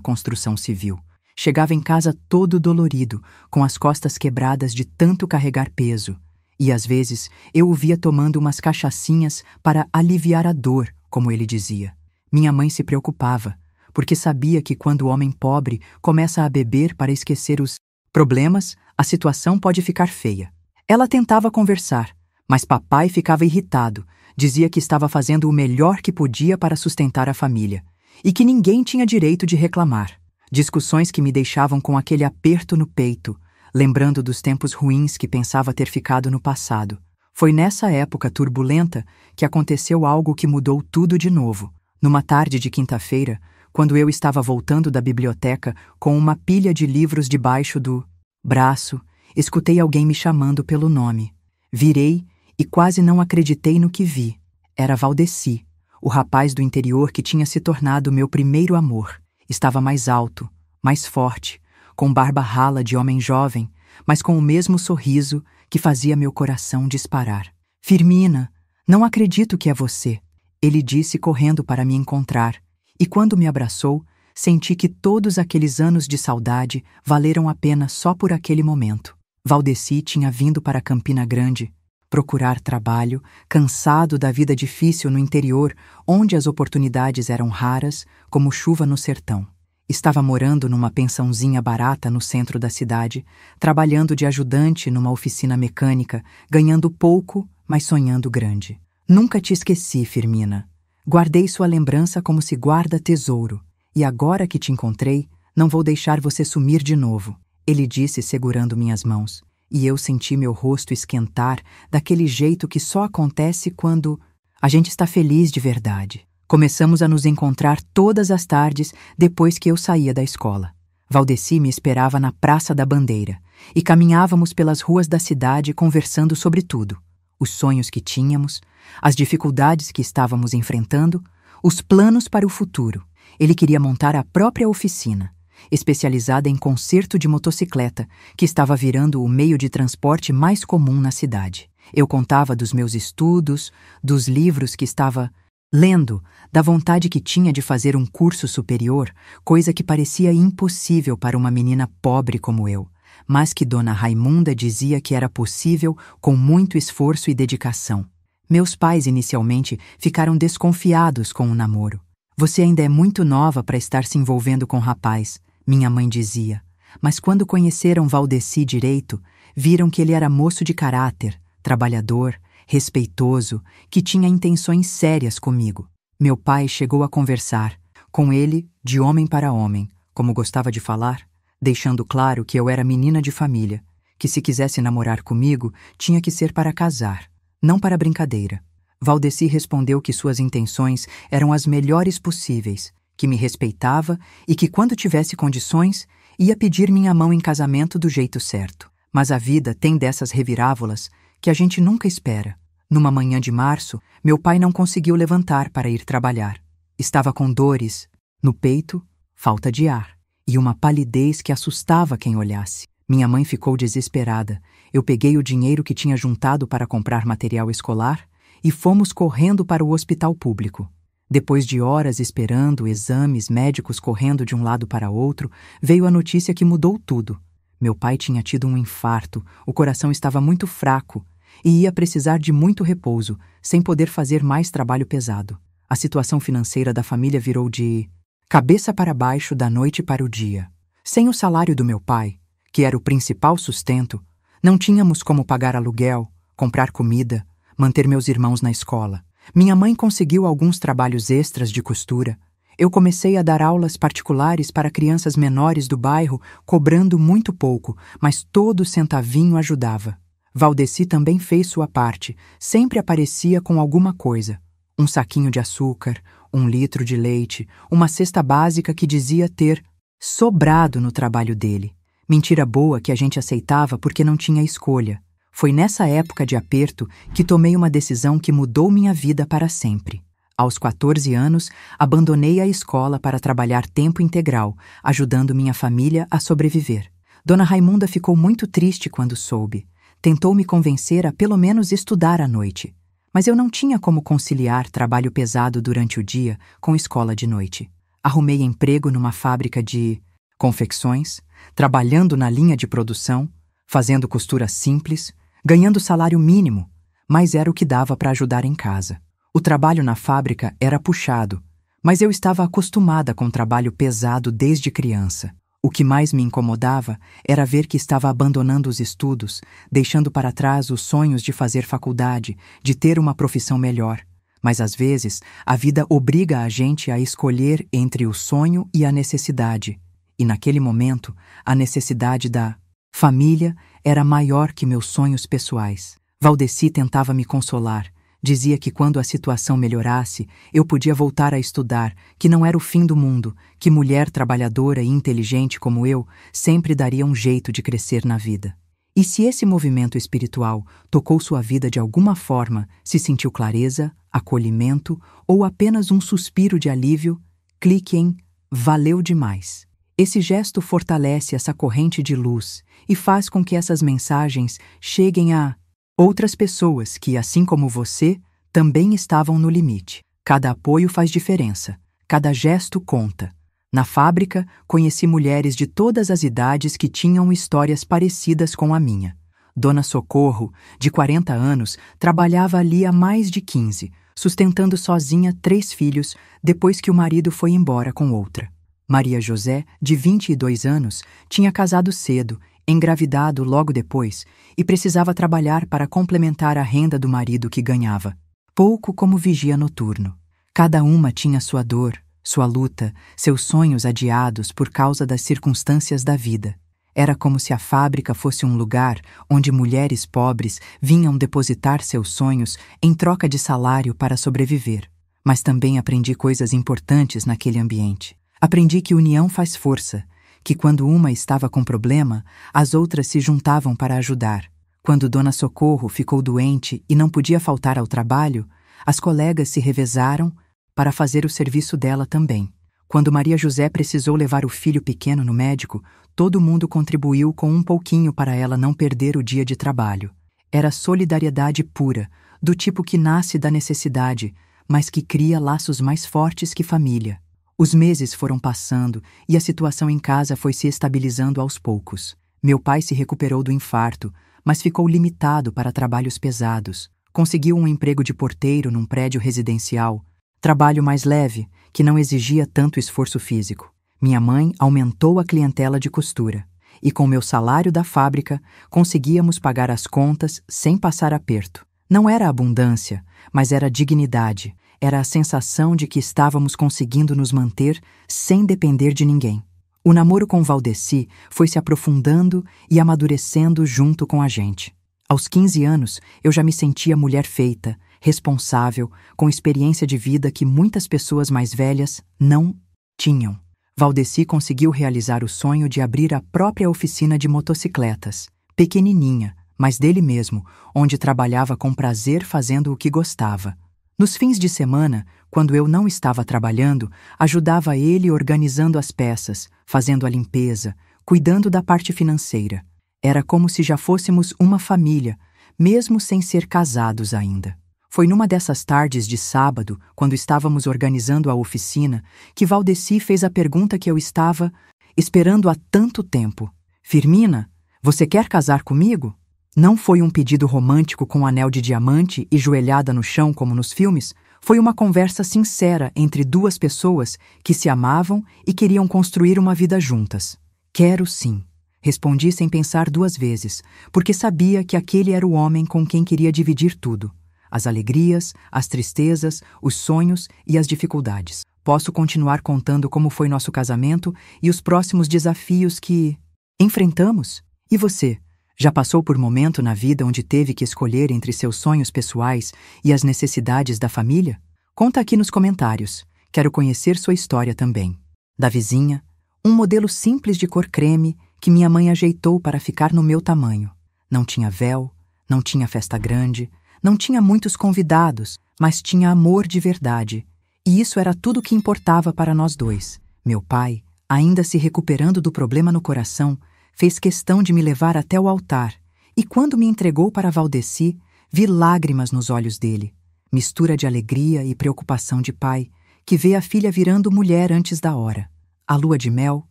construção civil. Chegava em casa todo dolorido, com as costas quebradas de tanto carregar peso. E às vezes eu o via tomando umas cachaçinhas para aliviar a dor, como ele dizia. Minha mãe se preocupava, porque sabia que quando o homem pobre começa a beber para esquecer os problemas, a situação pode ficar feia. Ela tentava conversar, mas papai ficava irritado, dizia que estava fazendo o melhor que podia para sustentar a família, e que ninguém tinha direito de reclamar. Discussões que me deixavam com aquele aperto no peito, lembrando dos tempos ruins que pensava ter ficado no passado. Foi nessa época turbulenta que aconteceu algo que mudou tudo de novo. Numa tarde de quinta-feira, quando eu estava voltando da biblioteca com uma pilha de livros debaixo do braço, escutei alguém me chamando pelo nome. Virei e quase não acreditei no que vi. Era Valdeci, o rapaz do interior que tinha se tornado meu primeiro amor. Estava mais alto, mais forte, com barba rala de homem jovem, mas com o mesmo sorriso que fazia meu coração disparar. Firmina, não acredito que é você, ele disse correndo para me encontrar, e quando me abraçou, senti que todos aqueles anos de saudade valeram a pena só por aquele momento. Valdeci tinha vindo para Campina Grande procurar trabalho, cansado da vida difícil no interior, onde as oportunidades eram raras, como chuva no sertão. Estava morando numa pensãozinha barata no centro da cidade, trabalhando de ajudante numa oficina mecânica, ganhando pouco, mas sonhando grande. Nunca te esqueci, Firmina. Guardei sua lembrança como se guarda tesouro, e agora que te encontrei, não vou deixar você sumir de novo, ele disse segurando minhas mãos. E eu senti meu rosto esquentar daquele jeito que só acontece quando a gente está feliz de verdade. Começamos a nos encontrar todas as tardes depois que eu saía da escola. Valdeci me esperava na Praça da Bandeira e caminhávamos pelas ruas da cidade conversando sobre tudo. Os sonhos que tínhamos, as dificuldades que estávamos enfrentando, os planos para o futuro. Ele queria montar a própria oficina, especializada em conserto de motocicleta, que estava virando o meio de transporte mais comum na cidade. Eu contava dos meus estudos, dos livros que estava lendo, da vontade que tinha de fazer um curso superior, coisa que parecia impossível para uma menina pobre como eu, mas que Dona Raimunda dizia que era possível com muito esforço e dedicação. Meus pais inicialmente ficaram desconfiados com o namoro. Você ainda é muito nova para estar se envolvendo com rapaz, minha mãe dizia, mas quando conheceram Valdeci direito, viram que ele era moço de caráter, trabalhador, respeitoso, que tinha intenções sérias comigo. Meu pai chegou a conversar com ele de homem para homem, como gostava de falar, deixando claro que eu era menina de família, que se quisesse namorar comigo, tinha que ser para casar, não para brincadeira. Valdeci respondeu que suas intenções eram as melhores possíveis, que me respeitava e que, quando tivesse condições, ia pedir minha mão em casamento do jeito certo. Mas a vida tem dessas reviravolas que a gente nunca espera. Numa manhã de março, meu pai não conseguiu levantar para ir trabalhar. Estava com dores no peito, falta de ar e uma palidez que assustava quem olhasse. Minha mãe ficou desesperada. Eu peguei o dinheiro que tinha juntado para comprar material escolar e fomos correndo para o hospital público. Depois de horas esperando, exames, médicos correndo de um lado para outro, veio a notícia que mudou tudo. Meu pai tinha tido um infarto, o coração estava muito fraco e ia precisar de muito repouso, sem poder fazer mais trabalho pesado. A situação financeira da família virou de cabeça para baixo da noite para o dia. Sem o salário do meu pai, que era o principal sustento, não tínhamos como pagar aluguel, comprar comida, manter meus irmãos na escola. Minha mãe conseguiu alguns trabalhos extras de costura. Eu comecei a dar aulas particulares para crianças menores do bairro, cobrando muito pouco, mas todo centavinho ajudava. Valdeci também fez sua parte, sempre aparecia com alguma coisa. Um saquinho de açúcar, 1 litro de leite, uma cesta básica que dizia ter sobrado no trabalho dele. Mentira boa que a gente aceitava porque não tinha escolha. Foi nessa época de aperto que tomei uma decisão que mudou minha vida para sempre. Aos 14 anos, abandonei a escola para trabalhar tempo integral, ajudando minha família a sobreviver. Dona Raimunda ficou muito triste quando soube. Tentou me convencer a pelo menos estudar à noite. Mas eu não tinha como conciliar trabalho pesado durante o dia com escola de noite. Arrumei emprego numa fábrica de confecções, trabalhando na linha de produção, fazendo costura simples, ganhando salário mínimo, mas era o que dava para ajudar em casa. O trabalho na fábrica era puxado, Mas eu estava acostumada com trabalho pesado desde criança. O que mais me incomodava era ver que estava abandonando os estudos, deixando para trás os sonhos de fazer faculdade, de ter uma profissão melhor. Mas às vezes, a vida obriga a gente a escolher entre o sonho e a necessidade. E naquele momento, a necessidade da família era maior que meus sonhos pessoais. Valdeci tentava me consolar. Dizia que quando a situação melhorasse, eu podia voltar a estudar, que não era o fim do mundo, que mulher trabalhadora e inteligente como eu sempre daria um jeito de crescer na vida. E se esse movimento espiritual tocou sua vida de alguma forma, se sentiu clareza, acolhimento ou apenas um suspiro de alívio, clique em "Valeu demais". Esse gesto fortalece essa corrente de luz e faz com que essas mensagens cheguem a outras pessoas que, assim como você, também estavam no limite. Cada apoio faz diferença, cada gesto conta. Na fábrica, conheci mulheres de todas as idades que tinham histórias parecidas com a minha. Dona Socorro, de 40 anos, trabalhava ali há mais de 15, sustentando sozinha 3 filhos depois que o marido foi embora com outra. Maria José, de 22 anos, tinha casado cedo, engravidado logo depois e precisava trabalhar para complementar a renda do marido que ganhava pouco como vigia noturno. Cada uma tinha sua dor, sua luta, seus sonhos adiados por causa das circunstâncias da vida. Era como se a fábrica fosse um lugar onde mulheres pobres vinham depositar seus sonhos em troca de salário para sobreviver. Mas também aprendi coisas importantes naquele ambiente. Aprendi que união faz força, que quando uma estava com problema, as outras se juntavam para ajudar. Quando Dona Socorro ficou doente e não podia faltar ao trabalho, as colegas se revezaram para fazer o serviço dela também. Quando Maria José precisou levar o filho pequeno no médico, todo mundo contribuiu com um pouquinho para ela não perder o dia de trabalho. Era solidariedade pura, do tipo que nasce da necessidade, mas que cria laços mais fortes que família. Os meses foram passando e a situação em casa foi se estabilizando aos poucos. Meu pai se recuperou do infarto, mas ficou limitado para trabalhos pesados. Conseguiu um emprego de porteiro num prédio residencial, trabalho mais leve, que não exigia tanto esforço físico. Minha mãe aumentou a clientela de costura, e com meu salário da fábrica, conseguíamos pagar as contas sem passar aperto. Não era abundância, mas era dignidade. Era a sensação de que estávamos conseguindo nos manter sem depender de ninguém. O namoro com Valdeci foi se aprofundando e amadurecendo junto com a gente. Aos 15 anos, eu já me sentia mulher feita, responsável, com experiência de vida que muitas pessoas mais velhas não tinham. Valdeci conseguiu realizar o sonho de abrir a própria oficina de motocicletas, pequenininha, mas dele mesmo, onde trabalhava com prazer fazendo o que gostava. Nos fins de semana, quando eu não estava trabalhando, ajudava ele organizando as peças, fazendo a limpeza, cuidando da parte financeira. Era como se já fôssemos uma família, mesmo sem ser casados ainda. Foi numa dessas tardes de sábado, quando estávamos organizando a oficina, que Valdeci fez a pergunta que eu estava esperando há tanto tempo. "Firmina, você quer casar comigo?" Não foi um pedido romântico com anel de diamante e joelhada no chão como nos filmes. Foi uma conversa sincera entre 2 pessoas que se amavam e queriam construir uma vida juntas. "Quero sim", respondi sem pensar 2 vezes, porque sabia que aquele era o homem com quem queria dividir tudo. As alegrias, as tristezas, os sonhos e as dificuldades. Posso continuar contando como foi nosso casamento e os próximos desafios que enfrentamos? E você? Já passou por momento na vida onde teve que escolher entre seus sonhos pessoais e as necessidades da família? Conta aqui nos comentários. Quero conhecer sua história também. Da vizinha, um modelo simples de cor creme que minha mãe ajeitou para ficar no meu tamanho. Não tinha véu, não tinha festa grande, não tinha muitos convidados, mas tinha amor de verdade. E isso era tudo que importava para nós 2. Meu pai, ainda se recuperando do problema no coração, fez questão de me levar até o altar, e quando me entregou para Valdeci, vi lágrimas nos olhos dele, mistura de alegria e preocupação de pai, que vê a filha virando mulher antes da hora. A lua de mel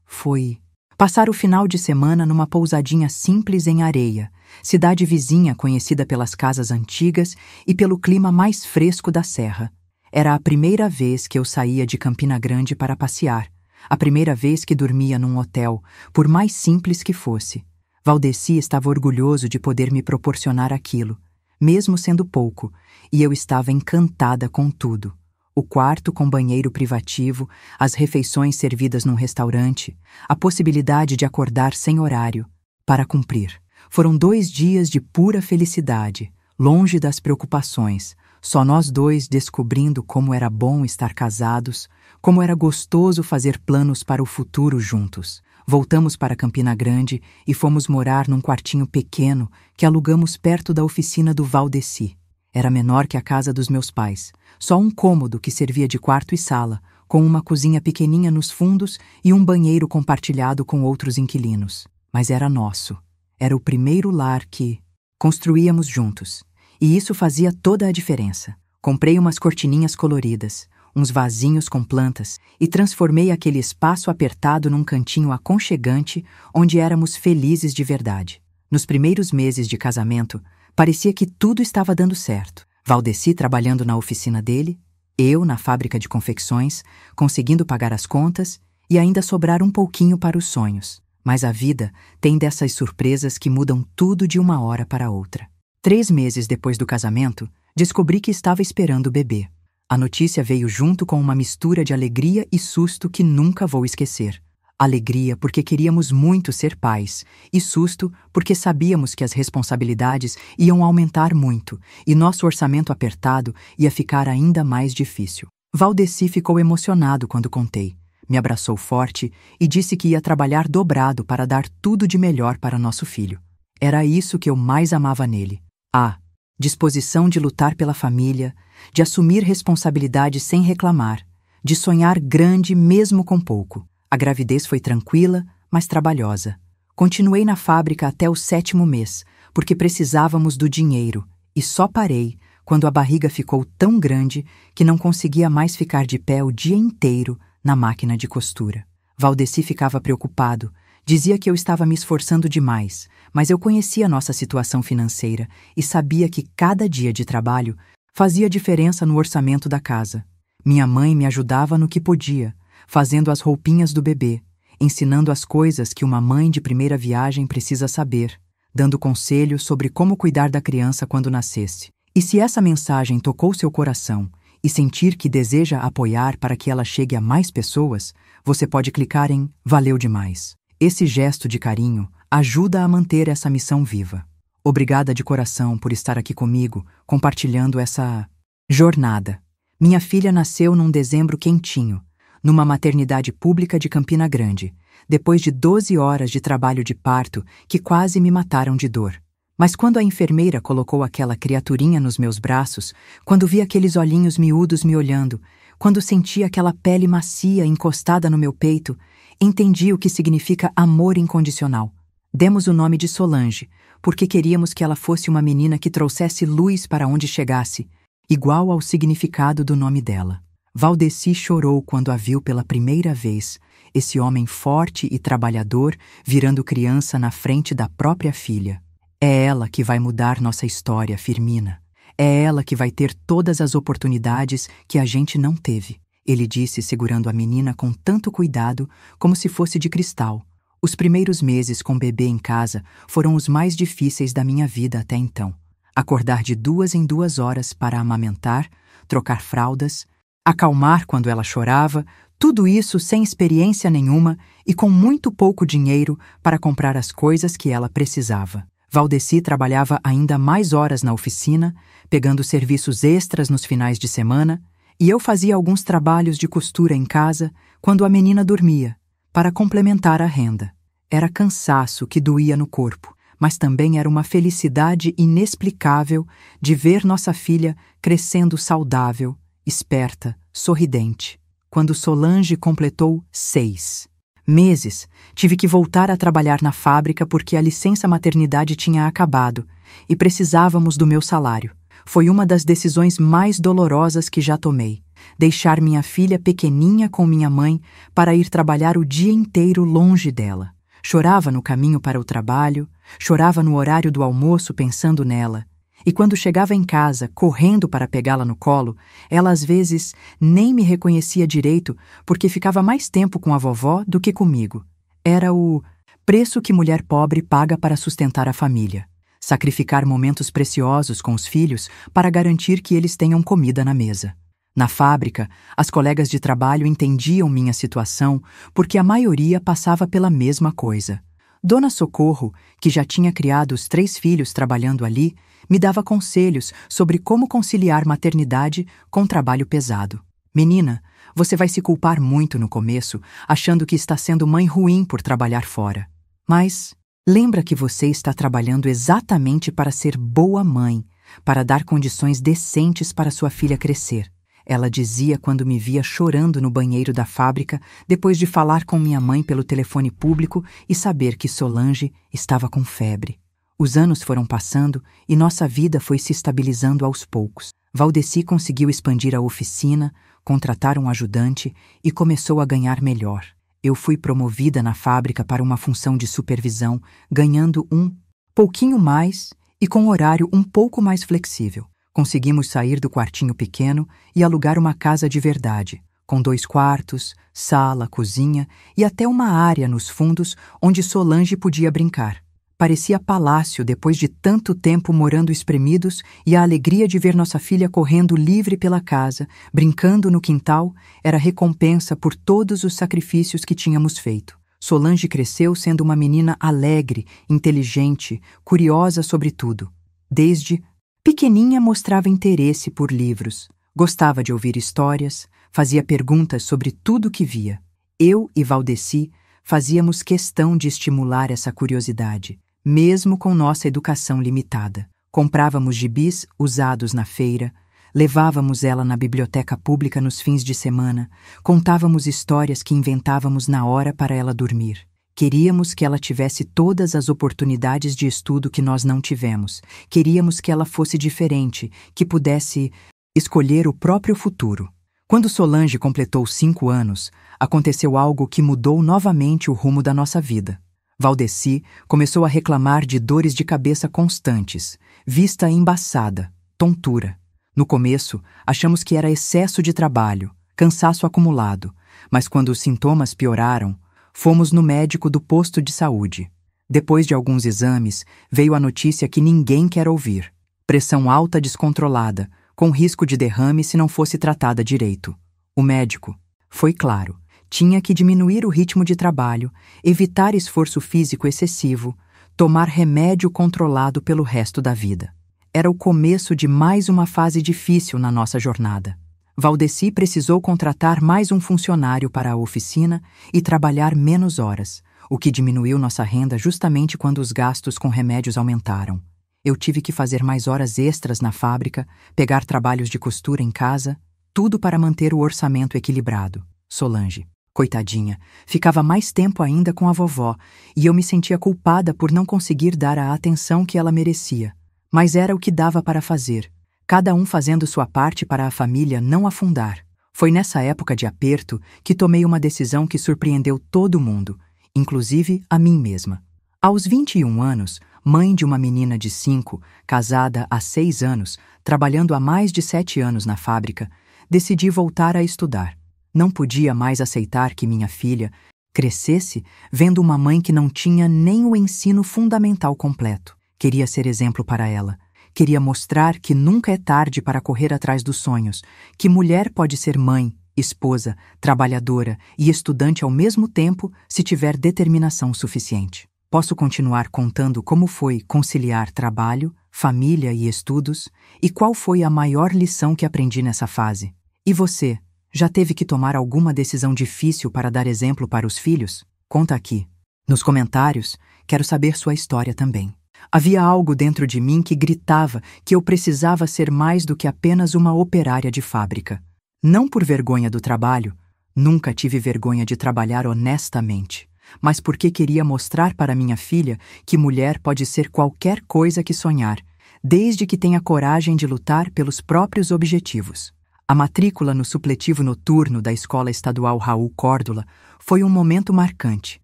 foi passar o final de semana numa pousadinha simples em Areia, cidade vizinha conhecida pelas casas antigas e pelo clima mais fresco da serra. Era a primeira vez que eu saía de Campina Grande para passear, a primeira vez que dormia num hotel, por mais simples que fosse. Valdeci estava orgulhoso de poder me proporcionar aquilo, mesmo sendo pouco, e eu estava encantada com tudo. O quarto com banheiro privativo, as refeições servidas num restaurante, a possibilidade de acordar sem horário, para cumprir. Foram 2 dias de pura felicidade, longe das preocupações, só nós dois descobrindo como era bom estar casados, como era gostoso fazer planos para o futuro juntos. Voltamos para Campina Grande e fomos morar num quartinho pequeno que alugamos perto da oficina do Valdeci. Era menor que a casa dos meus pais, só um cômodo que servia de quarto e sala, com uma cozinha pequeninha nos fundos e um banheiro compartilhado com outros inquilinos. Mas era nosso. Era o primeiro lar que construíamos juntos. E isso fazia toda a diferença. Comprei umas cortininhas coloridas, uns vasinhos com plantas e transformei aquele espaço apertado num cantinho aconchegante onde éramos felizes de verdade. Nos primeiros meses de casamento, parecia que tudo estava dando certo. Valdeci trabalhando na oficina dele, eu na fábrica de confecções, conseguindo pagar as contas e ainda sobrar um pouquinho para os sonhos. Mas a vida tem dessas surpresas que mudam tudo de uma hora para outra. 3 meses depois do casamento, descobri que estava esperando o bebê. A notícia veio junto com uma mistura de alegria e susto que nunca vou esquecer. Alegria porque queríamos muito ser pais, e susto porque sabíamos que as responsabilidades iam aumentar muito e nosso orçamento apertado ia ficar ainda mais difícil. Valdeci ficou emocionado quando contei. Me abraçou forte e disse que ia trabalhar dobrado para dar tudo de melhor para nosso filho. Era isso que eu mais amava nele. A disposição de lutar pela família, de assumir responsabilidade sem reclamar, de sonhar grande mesmo com pouco. A gravidez foi tranquila, mas trabalhosa. Continuei na fábrica até o 7º mês, porque precisávamos do dinheiro, e só parei quando a barriga ficou tão grande que não conseguia mais ficar de pé o dia inteiro na máquina de costura. Valdeci ficava preocupado, dizia que eu estava me esforçando demais, mas eu conhecia nossa situação financeira e sabia que cada dia de trabalho fazia diferença no orçamento da casa. Minha mãe me ajudava no que podia, fazendo as roupinhas do bebê, ensinando as coisas que uma mãe de primeira viagem precisa saber, dando conselhos sobre como cuidar da criança quando nascesse. E se essa mensagem tocou seu coração e sentir que deseja apoiar para que ela chegue a mais pessoas, você pode clicar em Valeu demais. Esse gesto de carinho ajuda a manter essa missão viva. Obrigada de coração por estar aqui comigo, compartilhando essa jornada. Minha filha nasceu num dezembro quentinho, numa maternidade pública de Campina Grande, depois de 12 horas de trabalho de parto que quase me mataram de dor. Mas quando a enfermeira colocou aquela criaturinha nos meus braços, quando vi aqueles olhinhos miúdos me olhando, quando senti aquela pele macia encostada no meu peito, entendi o que significa amor incondicional. Demos o nome de Solange, porque queríamos que ela fosse uma menina que trouxesse luz para onde chegasse, igual ao significado do nome dela. Valdeci chorou quando a viu pela primeira vez, esse homem forte e trabalhador virando criança na frente da própria filha. É ela que vai mudar nossa história, Firmina. É ela que vai ter todas as oportunidades que a gente não teve, ele disse segurando a menina com tanto cuidado como se fosse de cristal. Os primeiros meses com o bebê em casa foram os mais difíceis da minha vida até então. Acordar de 2 em 2 horas para amamentar, trocar fraldas, acalmar quando ela chorava, tudo isso sem experiência nenhuma e com muito pouco dinheiro para comprar as coisas que ela precisava. Valdeci trabalhava ainda mais horas na oficina, pegando serviços extras nos finais de semana, e eu fazia alguns trabalhos de costura em casa quando a menina dormia, para complementar a renda. Era cansaço que doía no corpo, mas também era uma felicidade inexplicável de ver nossa filha crescendo saudável, esperta, sorridente. Quando Solange completou 6 meses, tive que voltar a trabalhar na fábrica porque a licença maternidade tinha acabado e precisávamos do meu salário. Foi uma das decisões mais dolorosas que já tomei. Deixar minha filha pequeninha com minha mãe para ir trabalhar o dia inteiro longe dela. Chorava no caminho para o trabalho, chorava no horário do almoço pensando nela. E quando chegava em casa, correndo para pegá-la no colo, ela às vezes nem me reconhecia direito porque ficava mais tempo com a vovó do que comigo. Era o preço que mulher pobre paga para sustentar a família. Sacrificar momentos preciosos com os filhos para garantir que eles tenham comida na mesa. Na fábrica, as colegas de trabalho entendiam minha situação porque a maioria passava pela mesma coisa. Dona Socorro, que já tinha criado os 3 filhos trabalhando ali, me dava conselhos sobre como conciliar maternidade com trabalho pesado. Menina, você vai se culpar muito no começo, achando que está sendo mãe ruim por trabalhar fora. Mas lembra que você está trabalhando exatamente para ser boa mãe, para dar condições decentes para sua filha crescer. Ela dizia quando me via chorando no banheiro da fábrica, depois de falar com minha mãe pelo telefone público e saber que Solange estava com febre. Os anos foram passando e nossa vida foi se estabilizando aos poucos. Valdeci conseguiu expandir a oficina, contratar um ajudante e começou a ganhar melhor. Eu fui promovida na fábrica para uma função de supervisão, ganhando um pouquinho mais e com horário um pouco mais flexível. Conseguimos sair do quartinho pequeno e alugar uma casa de verdade, com 2 quartos, sala, cozinha e até uma área nos fundos onde Solange podia brincar. Parecia palácio depois de tanto tempo morando espremidos e a alegria de ver nossa filha correndo livre pela casa, brincando no quintal, era recompensa por todos os sacrifícios que tínhamos feito. Solange cresceu sendo uma menina alegre, inteligente, curiosa sobre tudo. Desde pequeninha mostrava interesse por livros, gostava de ouvir histórias, fazia perguntas sobre tudo que via. Eu e Valdeci fazíamos questão de estimular essa curiosidade, mesmo com nossa educação limitada. Comprávamos gibis usados na feira, levávamos ela na biblioteca pública nos fins de semana, contávamos histórias que inventávamos na hora para ela dormir. Queríamos que ela tivesse todas as oportunidades de estudo que nós não tivemos. Queríamos que ela fosse diferente, que pudesse escolher o próprio futuro. Quando Solange completou 5 anos, aconteceu algo que mudou novamente o rumo da nossa vida. Valdeci começou a reclamar de dores de cabeça constantes, vista embaçada, tontura. No começo, achamos que era excesso de trabalho, cansaço acumulado, mas quando os sintomas pioraram, fomos no médico do posto de saúde. Depois de alguns exames, veio a notícia que ninguém quer ouvir. Pressão alta descontrolada, com risco de derrame se não fosse tratada direito. O médico, foi claro, tinha que diminuir o ritmo de trabalho, evitar esforço físico excessivo, tomar remédio controlado pelo resto da vida. Era o começo de mais uma fase difícil na nossa jornada. Valdeci precisou contratar mais um funcionário para a oficina e trabalhar menos horas, o que diminuiu nossa renda justamente quando os gastos com remédios aumentaram. Eu tive que fazer mais horas extras na fábrica, pegar trabalhos de costura em casa, tudo para manter o orçamento equilibrado. Solange, coitadinha, ficava mais tempo ainda com a vovó e eu me sentia culpada por não conseguir dar a atenção que ela merecia. Mas era o que dava para fazer. Cada um fazendo sua parte para a família não afundar. Foi nessa época de aperto que tomei uma decisão que surpreendeu todo mundo, inclusive a mim mesma. Aos 21 anos, mãe de uma menina de 5, casada há 6 anos, trabalhando há mais de 7 anos na fábrica, decidi voltar a estudar. Não podia mais aceitar que minha filha crescesse vendo uma mãe que não tinha nem o ensino fundamental completo. Queria ser exemplo para ela. Queria mostrar que nunca é tarde para correr atrás dos sonhos, que mulher pode ser mãe, esposa, trabalhadora e estudante ao mesmo tempo se tiver determinação suficiente. Posso continuar contando como foi conciliar trabalho, família e estudos e qual foi a maior lição que aprendi nessa fase. E você, já teve que tomar alguma decisão difícil para dar exemplo para os filhos? Conta aqui. Nos comentários, quero saber sua história também. Havia algo dentro de mim que gritava que eu precisava ser mais do que apenas uma operária de fábrica. Não por vergonha do trabalho, nunca tive vergonha de trabalhar honestamente, mas porque queria mostrar para minha filha que mulher pode ser qualquer coisa que sonhar, desde que tenha coragem de lutar pelos próprios objetivos. A matrícula no supletivo noturno da Escola Estadual Raul Córdula foi um momento marcante.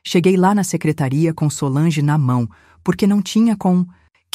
Cheguei lá na secretaria com Solange na mão, porque não tinha com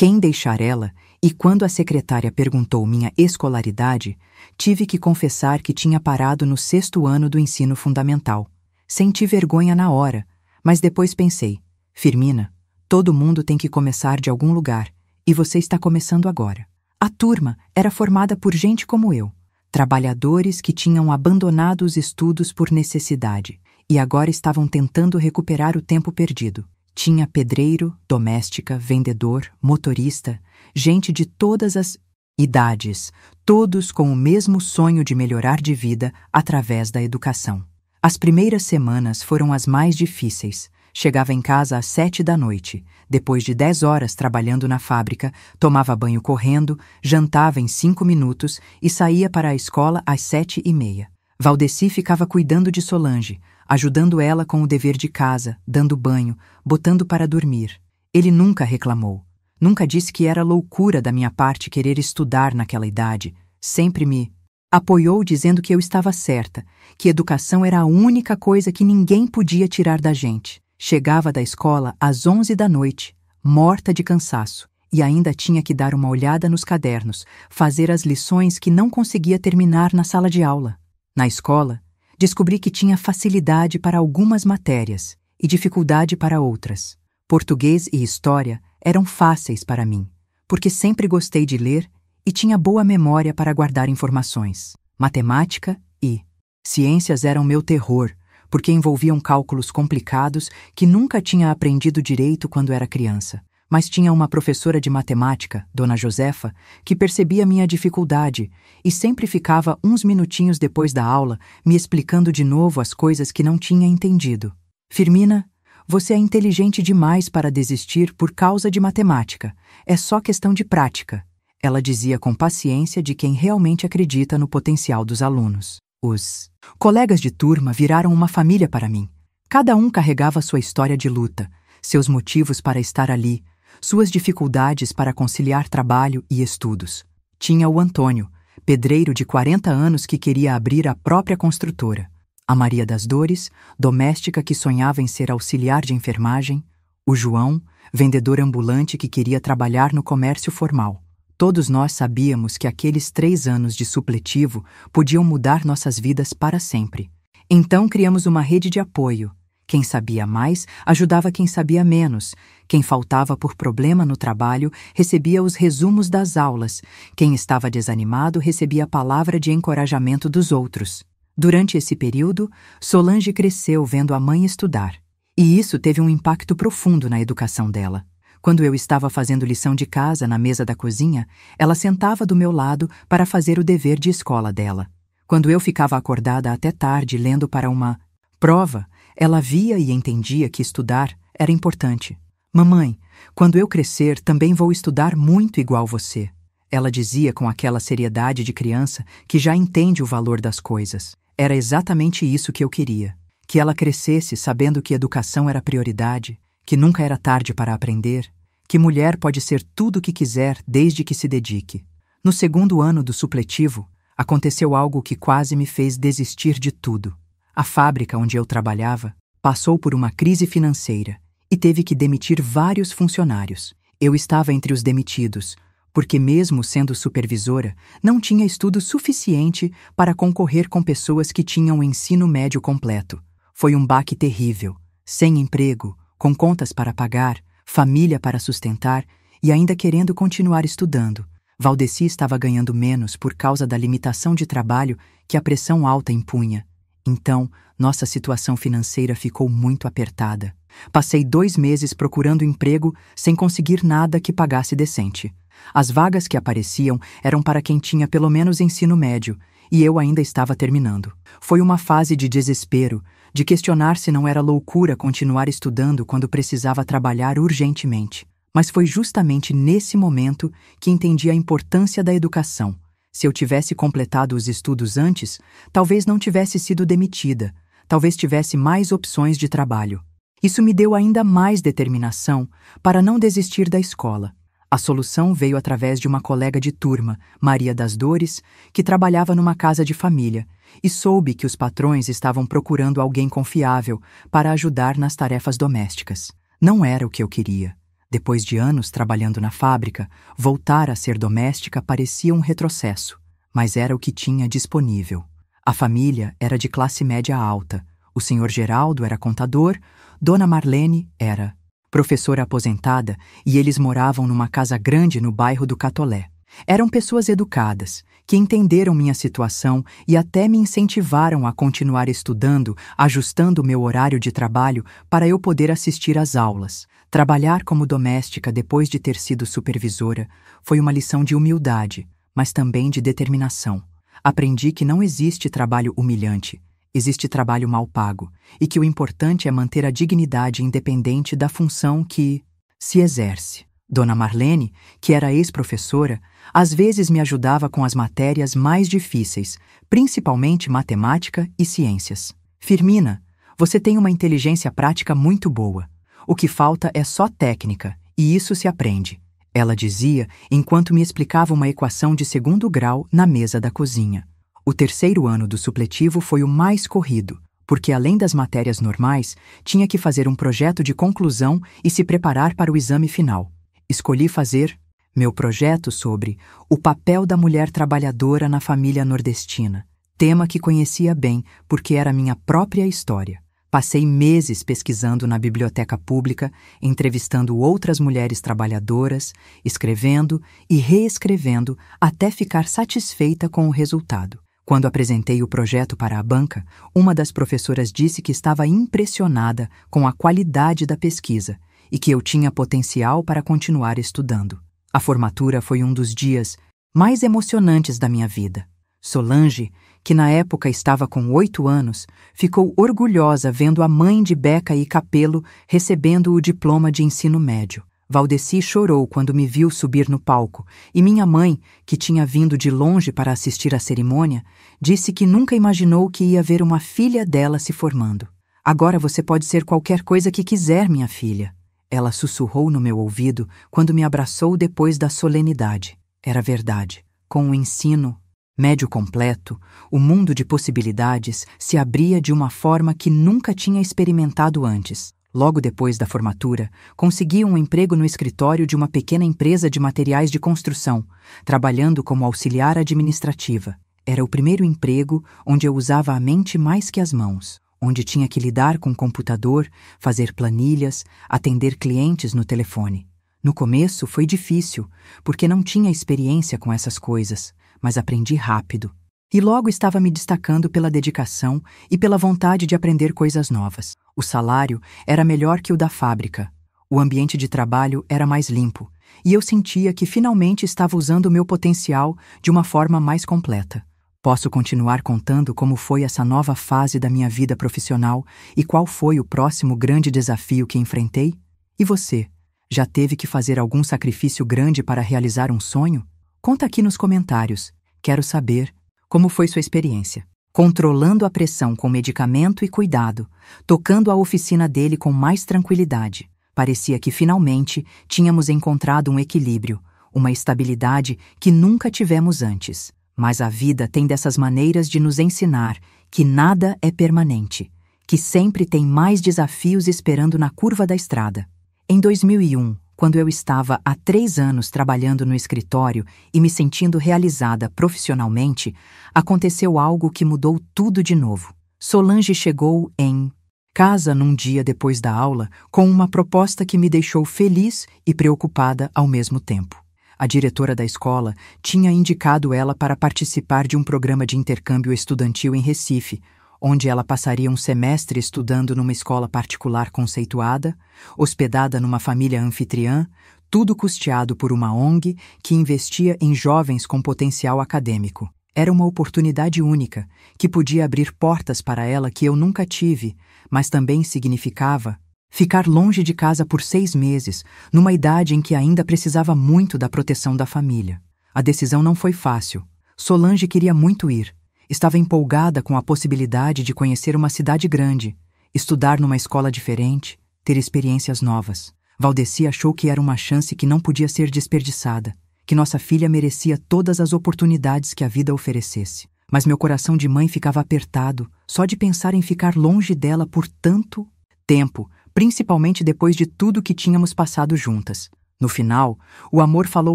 quem deixar ela, e quando a secretária perguntou minha escolaridade, tive que confessar que tinha parado no 6º ano do ensino fundamental. Senti vergonha na hora, mas depois pensei, Firmina, todo mundo tem que começar de algum lugar, e você está começando agora. A turma era formada por gente como eu, trabalhadores que tinham abandonado os estudos por necessidade, e agora estavam tentando recuperar o tempo perdido. Tinha pedreiro, doméstica, vendedor, motorista, gente de todas as idades, todos com o mesmo sonho de melhorar de vida através da educação. As primeiras semanas foram as mais difíceis. Chegava em casa às 7 da noite, depois de 10 horas trabalhando na fábrica, tomava banho correndo, jantava em 5 minutos e saía para a escola às 7h30. Valdeci ficava cuidando de Solange, ajudando ela com o dever de casa, dando banho, botando para dormir. Ele nunca reclamou. Nunca disse que era loucura da minha parte querer estudar naquela idade. Sempre me apoiou dizendo que eu estava certa, que educação era a única coisa que ninguém podia tirar da gente. Chegava da escola às 11 da noite, morta de cansaço, e ainda tinha que dar uma olhada nos cadernos, fazer as lições que não conseguia terminar na sala de aula. Na escola, descobri que tinha facilidade para algumas matérias e dificuldade para outras. Português e história eram fáceis para mim, porque sempre gostei de ler e tinha boa memória para guardar informações. Matemática e ciências eram meu terror, porque envolviam cálculos complicados que nunca tinha aprendido direito quando era criança. Mas tinha uma professora de matemática, Dona Josefa, que percebia minha dificuldade e sempre ficava uns minutinhos depois da aula me explicando de novo as coisas que não tinha entendido. Firmina, você é inteligente demais para desistir por causa de matemática. É só questão de prática. Ela dizia com paciência de quem realmente acredita no potencial dos alunos. Os colegas de turma viraram uma família para mim. Cada um carregava sua história de luta, seus motivos para estar ali, suas dificuldades para conciliar trabalho e estudos. Tinha o Antônio, pedreiro de 40 anos que queria abrir a própria construtora. A Maria das Dores, doméstica que sonhava em ser auxiliar de enfermagem. O João, vendedor ambulante que queria trabalhar no comércio formal. Todos nós sabíamos que aqueles 3 anos de supletivo podiam mudar nossas vidas para sempre. Então criamos uma rede de apoio. Quem sabia mais ajudava quem sabia menos. Quem faltava por problema no trabalho recebia os resumos das aulas. Quem estava desanimado recebia a palavra de encorajamento dos outros. Durante esse período, Solange cresceu vendo a mãe estudar. E isso teve um impacto profundo na educação dela. Quando eu estava fazendo lição de casa na mesa da cozinha, ela sentava do meu lado para fazer o dever de escola dela. Quando eu ficava acordada até tarde lendo para uma prova, ela via e entendia que estudar era importante. Mamãe, quando eu crescer também vou estudar muito igual você. Ela dizia com aquela seriedade de criança que já entende o valor das coisas. Era exatamente isso que eu queria. Que ela crescesse sabendo que educação era prioridade, que nunca era tarde para aprender, que mulher pode ser tudo o que quiser desde que se dedique. No 2º ano do supletivo, aconteceu algo que quase me fez desistir de tudo. A fábrica onde eu trabalhava passou por uma crise financeira e teve que demitir vários funcionários. Eu estava entre os demitidos, porque mesmo sendo supervisora, não tinha estudo suficiente para concorrer com pessoas que tinham o ensino médio completo. Foi um baque terrível, sem emprego, com contas para pagar, família para sustentar e ainda querendo continuar estudando. Valdeci estava ganhando menos por causa da limitação de trabalho que a pressão alta impunha. Então, nossa situação financeira ficou muito apertada. Passei 2 meses procurando emprego sem conseguir nada que pagasse decente. As vagas que apareciam eram para quem tinha pelo menos ensino médio, e eu ainda estava terminando. Foi uma fase de desespero, de questionar se não era loucura continuar estudando quando precisava trabalhar urgentemente. Mas foi justamente nesse momento que entendi a importância da educação. Se eu tivesse completado os estudos antes, talvez não tivesse sido demitida, talvez tivesse mais opções de trabalho. Isso me deu ainda mais determinação para não desistir da escola. A solução veio através de uma colega de turma, Maria das Dores, que trabalhava numa casa de família, e soube que os patrões estavam procurando alguém confiável para ajudar nas tarefas domésticas. Não era o que eu queria. Depois de anos trabalhando na fábrica, voltar a ser doméstica parecia um retrocesso, mas era o que tinha disponível. A família era de classe média alta. O senhor Geraldo era contador, Dona Marlene era professora aposentada e eles moravam numa casa grande no bairro do Catolé. Eram pessoas educadas, que entenderam minha situação e até me incentivaram a continuar estudando, ajustando meu horário de trabalho para eu poder assistir às aulas. Trabalhar como doméstica depois de ter sido supervisora foi uma lição de humildade, mas também de determinação. Aprendi que não existe trabalho humilhante, existe trabalho mal pago, e que o importante é manter a dignidade independente da função que se exerce. Dona Marlene, que era ex-professora, às vezes me ajudava com as matérias mais difíceis, principalmente matemática e ciências. Firmina, você tem uma inteligência prática muito boa. O que falta é só técnica, e isso se aprende, ela dizia enquanto me explicava uma equação de segundo grau na mesa da cozinha. O terceiro ano do supletivo foi o mais corrido, porque além das matérias normais, tinha que fazer um projeto de conclusão e se preparar para o exame final. Escolhi fazer meu projeto sobre o papel da mulher trabalhadora na família nordestina, tema que conhecia bem porque era minha própria história. Passei meses pesquisando na biblioteca pública, entrevistando outras mulheres trabalhadoras, escrevendo e reescrevendo até ficar satisfeita com o resultado. Quando apresentei o projeto para a banca, uma das professoras disse que estava impressionada com a qualidade da pesquisa e que eu tinha potencial para continuar estudando. A formatura foi um dos dias mais emocionantes da minha vida. Solange, que na época estava com 8 anos, ficou orgulhosa vendo a mãe de Beca e Capelo recebendo o diploma de ensino médio. Valdeci chorou quando me viu subir no palco, e minha mãe, que tinha vindo de longe para assistir à cerimônia, disse que nunca imaginou que ia ver uma filha dela se formando. Agora você pode ser qualquer coisa que quiser, minha filha. Ela sussurrou no meu ouvido quando me abraçou depois da solenidade. Era verdade. Com o ensino médio completo, o mundo de possibilidades se abria de uma forma que nunca tinha experimentado antes. Logo depois da formatura, consegui um emprego no escritório de uma pequena empresa de materiais de construção, trabalhando como auxiliar administrativa. Era o primeiro emprego onde eu usava a mente mais que as mãos, onde tinha que lidar com o computador, fazer planilhas, atender clientes no telefone. No começo foi difícil, porque não tinha experiência com essas coisas, mas aprendi rápido. E logo estava me destacando pela dedicação e pela vontade de aprender coisas novas. O salário era melhor que o da fábrica. O ambiente de trabalho era mais limpo, e eu sentia que finalmente estava usando o meu potencial de uma forma mais completa. Posso continuar contando como foi essa nova fase da minha vida profissional e qual foi o próximo grande desafio que enfrentei? E você, já teve que fazer algum sacrifício grande para realizar um sonho? Conta aqui nos comentários. Quero saber como foi sua experiência. Controlando a pressão com medicamento e cuidado, tocando a oficina dele com mais tranquilidade. Parecia que finalmente tínhamos encontrado um equilíbrio, uma estabilidade que nunca tivemos antes. Mas a vida tem dessas maneiras de nos ensinar que nada é permanente, que sempre tem mais desafios esperando na curva da estrada. Em 2001, quando eu estava há 3 anos trabalhando no escritório e me sentindo realizada profissionalmente, aconteceu algo que mudou tudo de novo. Solange chegou em casa num dia depois da aula com uma proposta que me deixou feliz e preocupada ao mesmo tempo. A diretora da escola tinha indicado ela para participar de um programa de intercâmbio estudantil em Recife, onde ela passaria um semestre estudando numa escola particular conceituada, hospedada numa família anfitriã, tudo custeado por uma ONG que investia em jovens com potencial acadêmico. Era uma oportunidade única, que podia abrir portas para ela que eu nunca tive, mas também significava ficar longe de casa por 6 meses, numa idade em que ainda precisava muito da proteção da família. A decisão não foi fácil. Solange queria muito ir. Estava empolgada com a possibilidade de conhecer uma cidade grande, estudar numa escola diferente, ter experiências novas. Valdeci achou que era uma chance que não podia ser desperdiçada, que nossa filha merecia todas as oportunidades que a vida oferecesse. Mas meu coração de mãe ficava apertado só de pensar em ficar longe dela por tanto tempo, principalmente depois de tudo que tínhamos passado juntas. No final, o amor falou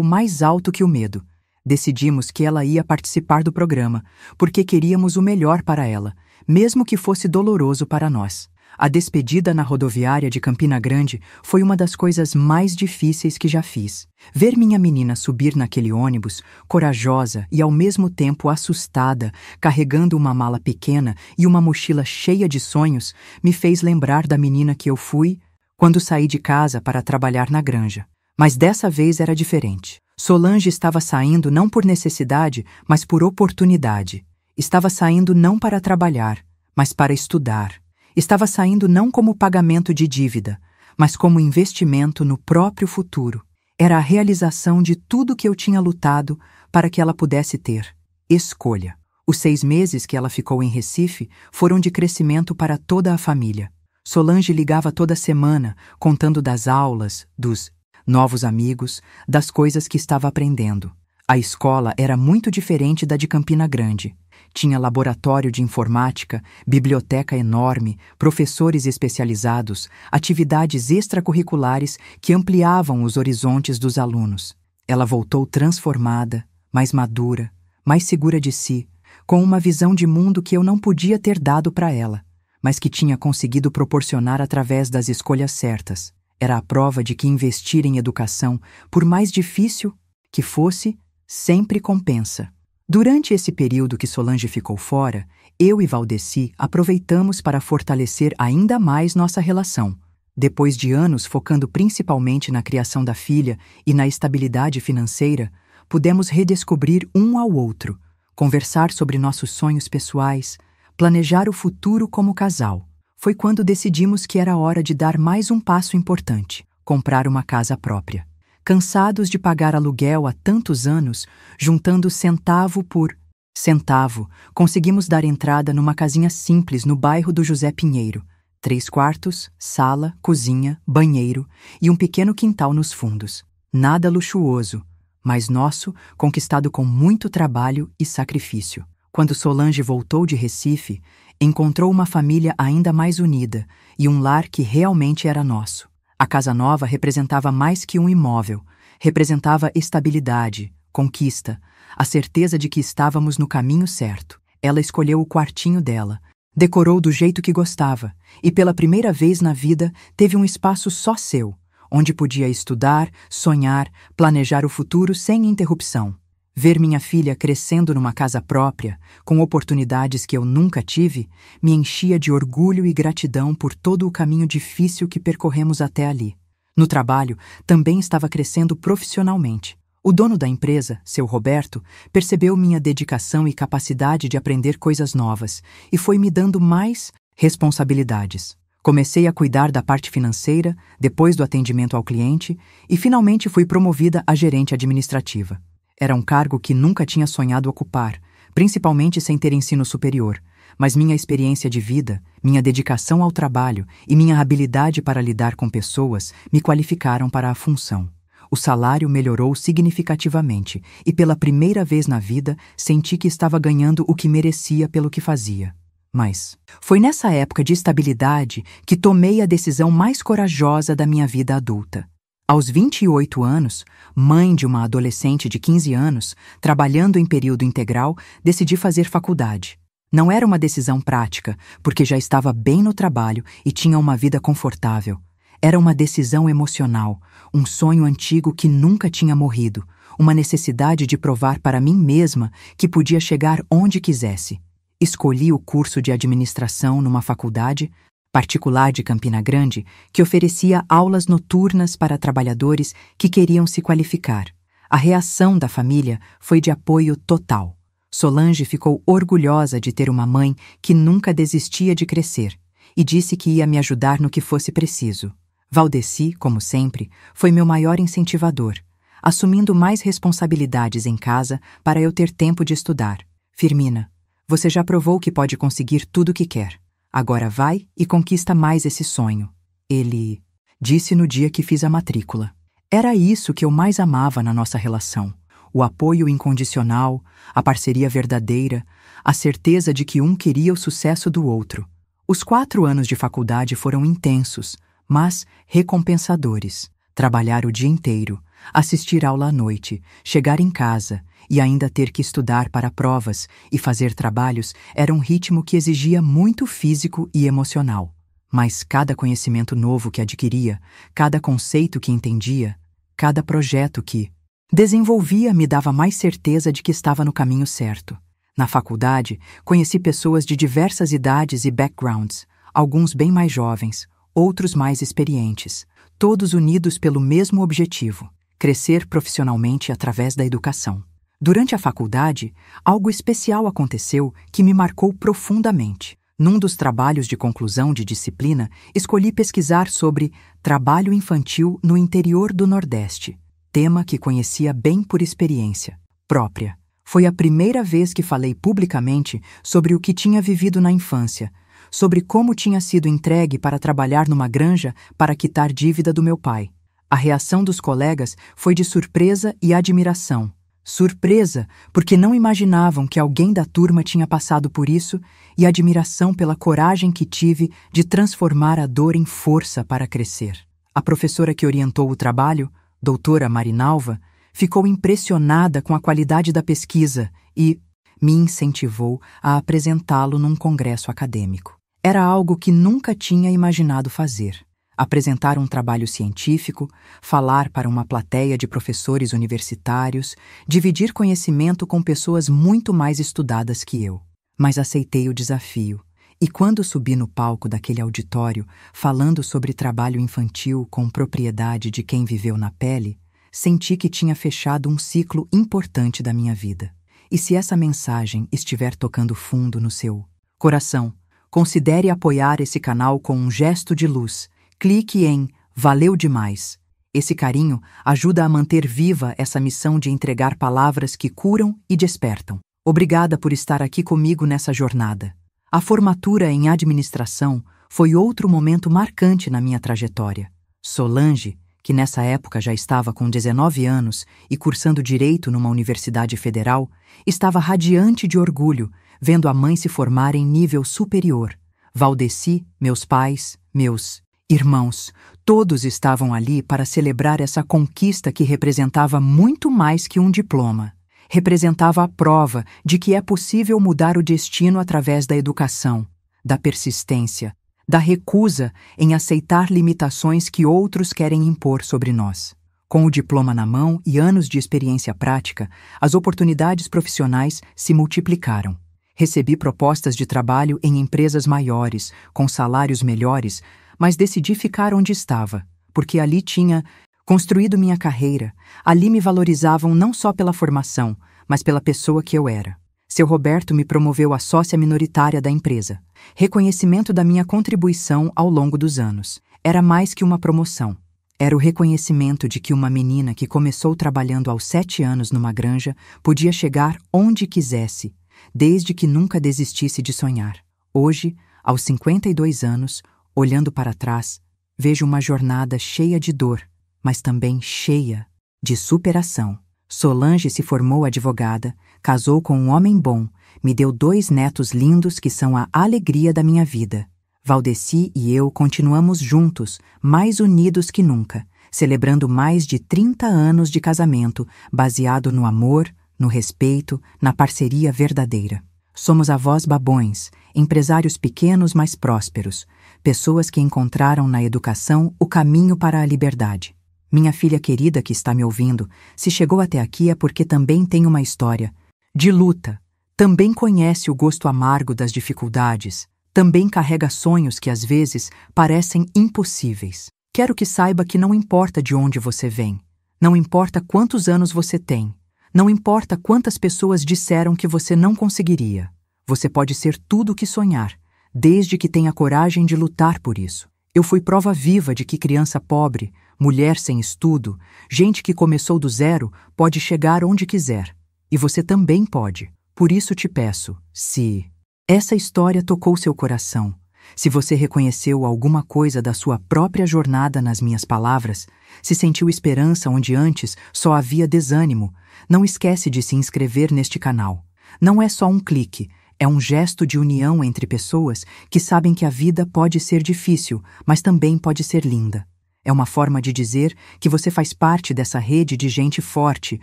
mais alto que o medo. Decidimos que ela ia participar do programa, porque queríamos o melhor para ela, mesmo que fosse doloroso para nós. A despedida na rodoviária de Campina Grande foi uma das coisas mais difíceis que já fiz. Ver minha menina subir naquele ônibus, corajosa e ao mesmo tempo assustada, carregando uma mala pequena e uma mochila cheia de sonhos, me fez lembrar da menina que eu fui quando saí de casa para trabalhar na granja. Mas dessa vez era diferente. Solange estava saindo não por necessidade, mas por oportunidade. Estava saindo não para trabalhar, mas para estudar. Estava saindo não como pagamento de dívida, mas como investimento no próprio futuro. Era a realização de tudo que eu tinha lutado para que ela pudesse ter. Escolha. Os 6 meses que ela ficou em Recife foram de crescimento para toda a família. Solange ligava toda semana, contando das aulas, dos novos amigos, das coisas que estava aprendendo. A escola era muito diferente da de Campina Grande. Tinha laboratório de informática, biblioteca enorme, professores especializados, atividades extracurriculares que ampliavam os horizontes dos alunos. Ela voltou transformada, mais madura, mais segura de si, com uma visão de mundo que eu não podia ter dado para ela, mas que tinha conseguido proporcionar através das escolhas certas. Era a prova de que investir em educação, por mais difícil que fosse, sempre compensa. Durante esse período que Solange ficou fora, eu e Valdeci aproveitamos para fortalecer ainda mais nossa relação. Depois de anos focando principalmente na criação da filha e na estabilidade financeira, pudemos redescobrir um ao outro, conversar sobre nossos sonhos pessoais, planejar o futuro como casal. Foi quando decidimos que era hora de dar mais um passo importante: comprar uma casa própria. Cansados de pagar aluguel há tantos anos, juntando centavo por centavo, conseguimos dar entrada numa casinha simples no bairro do José Pinheiro. 3 quartos, sala, cozinha, banheiro e um pequeno quintal nos fundos. Nada luxuoso, mas nosso, conquistado com muito trabalho e sacrifício. Quando Solange voltou de Recife, encontrou uma família ainda mais unida e um lar que realmente era nosso. A casa nova representava mais que um imóvel, representava estabilidade, conquista, a certeza de que estávamos no caminho certo. Ela escolheu o quartinho dela, decorou do jeito que gostava e pela primeira vez na vida teve um espaço só seu, onde podia estudar, sonhar, planejar o futuro sem interrupção. Ver minha filha crescendo numa casa própria, com oportunidades que eu nunca tive, me enchia de orgulho e gratidão por todo o caminho difícil que percorremos até ali. No trabalho, também estava crescendo profissionalmente. O dono da empresa, seu Roberto, percebeu minha dedicação e capacidade de aprender coisas novas e foi me dando mais responsabilidades. Comecei a cuidar da parte financeira, depois do atendimento ao cliente, e finalmente fui promovida a gerente administrativa. Era um cargo que nunca tinha sonhado ocupar, principalmente sem ter ensino superior, mas minha experiência de vida, minha dedicação ao trabalho e minha habilidade para lidar com pessoas me qualificaram para a função. O salário melhorou significativamente e pela primeira vez na vida senti que estava ganhando o que merecia pelo que fazia. Mas foi nessa época de estabilidade que tomei a decisão mais corajosa da minha vida adulta. Aos 28 anos, mãe de uma adolescente de 15 anos, trabalhando em período integral, decidi fazer faculdade. Não era uma decisão prática, porque já estava bem no trabalho e tinha uma vida confortável. Era uma decisão emocional, um sonho antigo que nunca tinha morrido, uma necessidade de provar para mim mesma que podia chegar onde quisesse. Escolhi o curso de administração numa faculdade particular de Campina Grande, que oferecia aulas noturnas para trabalhadores que queriam se qualificar. A reação da família foi de apoio total. Solange ficou orgulhosa de ter uma mãe que nunca desistia de crescer e disse que ia me ajudar no que fosse preciso. Valdeci, como sempre, foi meu maior incentivador, assumindo mais responsabilidades em casa para eu ter tempo de estudar. Firmina, você já provou que pode conseguir tudo o que quer. Agora vai e conquista mais esse sonho. Ele disse no dia que fiz a matrícula. Era isso que eu mais amava na nossa relação. O apoio incondicional, a parceria verdadeira, a certeza de que um queria o sucesso do outro. Os 4 anos de faculdade foram intensos, mas recompensadores. Trabalhar o dia inteiro, assistir aula à noite, chegar em casa e ainda ter que estudar para provas e fazer trabalhos era um ritmo que exigia muito físico e emocional. Mas cada conhecimento novo que adquiria, cada conceito que entendia, cada projeto que desenvolvia me dava mais certeza de que estava no caminho certo. Na faculdade, conheci pessoas de diversas idades e backgrounds, alguns bem mais jovens, outros mais experientes, todos unidos pelo mesmo objetivo: crescer profissionalmente através da educação. Durante a faculdade, algo especial aconteceu que me marcou profundamente. Num dos trabalhos de conclusão de disciplina, escolhi pesquisar sobre trabalho infantil no interior do Nordeste, tema que conhecia bem por experiência própria. Foi a primeira vez que falei publicamente sobre o que tinha vivido na infância, sobre como tinha sido entregue para trabalhar numa granja para quitar dívida do meu pai. A reação dos colegas foi de surpresa e admiração. Surpresa, porque não imaginavam que alguém da turma tinha passado por isso, e admiração pela coragem que tive de transformar a dor em força para crescer. A professora que orientou o trabalho, doutora Marinalva, ficou impressionada com a qualidade da pesquisa e me incentivou a apresentá-lo num congresso acadêmico. Era algo que nunca tinha imaginado fazer. Apresentar um trabalho científico, falar para uma plateia de professores universitários, dividir conhecimento com pessoas muito mais estudadas que eu. Mas aceitei o desafio, e quando subi no palco daquele auditório, falando sobre trabalho infantil com propriedade de quem viveu na pele, senti que tinha fechado um ciclo importante da minha vida. E se essa mensagem estiver tocando fundo no seu coração, considere apoiar esse canal com um gesto de luz. Clique em Valeu demais. Esse carinho ajuda a manter viva essa missão de entregar palavras que curam e despertam. Obrigada por estar aqui comigo nessa jornada. A formatura em administração foi outro momento marcante na minha trajetória. Solange, que nessa época já estava com 19 anos e cursando Direito numa universidade federal, estava radiante de orgulho, vendo a mãe se formar em nível superior. Valdeci, meus pais, meus irmãos, todos estavam ali para celebrar essa conquista que representava muito mais que um diploma. Representava a prova de que é possível mudar o destino através da educação, da persistência, da recusa em aceitar limitações que outros querem impor sobre nós. Com o diploma na mão e anos de experiência prática, as oportunidades profissionais se multiplicaram. Recebi propostas de trabalho em empresas maiores, com salários melhores, mas decidi ficar onde estava, porque ali tinha construído minha carreira. Ali me valorizavam não só pela formação, mas pela pessoa que eu era. Seu Roberto me promoveu a sócia minoritária da empresa. Reconhecimento da minha contribuição ao longo dos anos. Era mais que uma promoção. Era o reconhecimento de que uma menina que começou trabalhando aos 7 anos numa granja podia chegar onde quisesse, desde que nunca desistisse de sonhar. Hoje, aos 52 anos, olhando para trás, vejo uma jornada cheia de dor, mas também cheia de superação. Solange se formou advogada, casou com um homem bom, me deu 2 netos lindos que são a alegria da minha vida. Valdeci e eu continuamos juntos, mais unidos que nunca, celebrando mais de 30 anos de casamento, baseado no amor, no respeito, na parceria verdadeira. Somos avós babões, empresários pequenos mas prósperos, pessoas que encontraram na educação o caminho para a liberdade. Minha filha querida que está me ouvindo, se chegou até aqui é porque também tem uma história de luta, também conhece o gosto amargo das dificuldades, também carrega sonhos que às vezes parecem impossíveis. Quero que saiba que não importa de onde você vem, não importa quantos anos você tem, não importa quantas pessoas disseram que você não conseguiria. Você pode ser tudo o que sonhar, desde que tenha coragem de lutar por isso. Eu fui prova viva de que criança pobre, mulher sem estudo, gente que começou do zero, pode chegar onde quiser. E você também pode. Por isso te peço, se essa história tocou seu coração, se você reconheceu alguma coisa da sua própria jornada nas minhas palavras, se sentiu esperança onde antes só havia desânimo, não esquece de se inscrever neste canal. Não é só um clique, É um gesto de união entre pessoas que sabem que a vida pode ser difícil, mas também pode ser linda. É uma forma de dizer que você faz parte dessa rede de gente forte,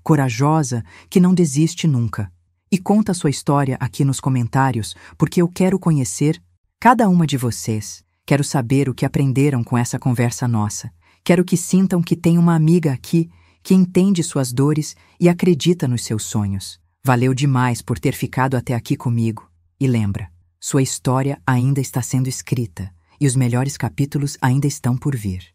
corajosa, que não desiste nunca. E conta sua história aqui nos comentários, porque eu quero conhecer cada uma de vocês. Quero saber o que aprenderam com essa conversa nossa. Quero que sintam que tem uma amiga aqui que entende suas dores e acredita nos seus sonhos. Valeu demais por ter ficado até aqui comigo. E lembra, sua história ainda está sendo escrita e os melhores capítulos ainda estão por vir.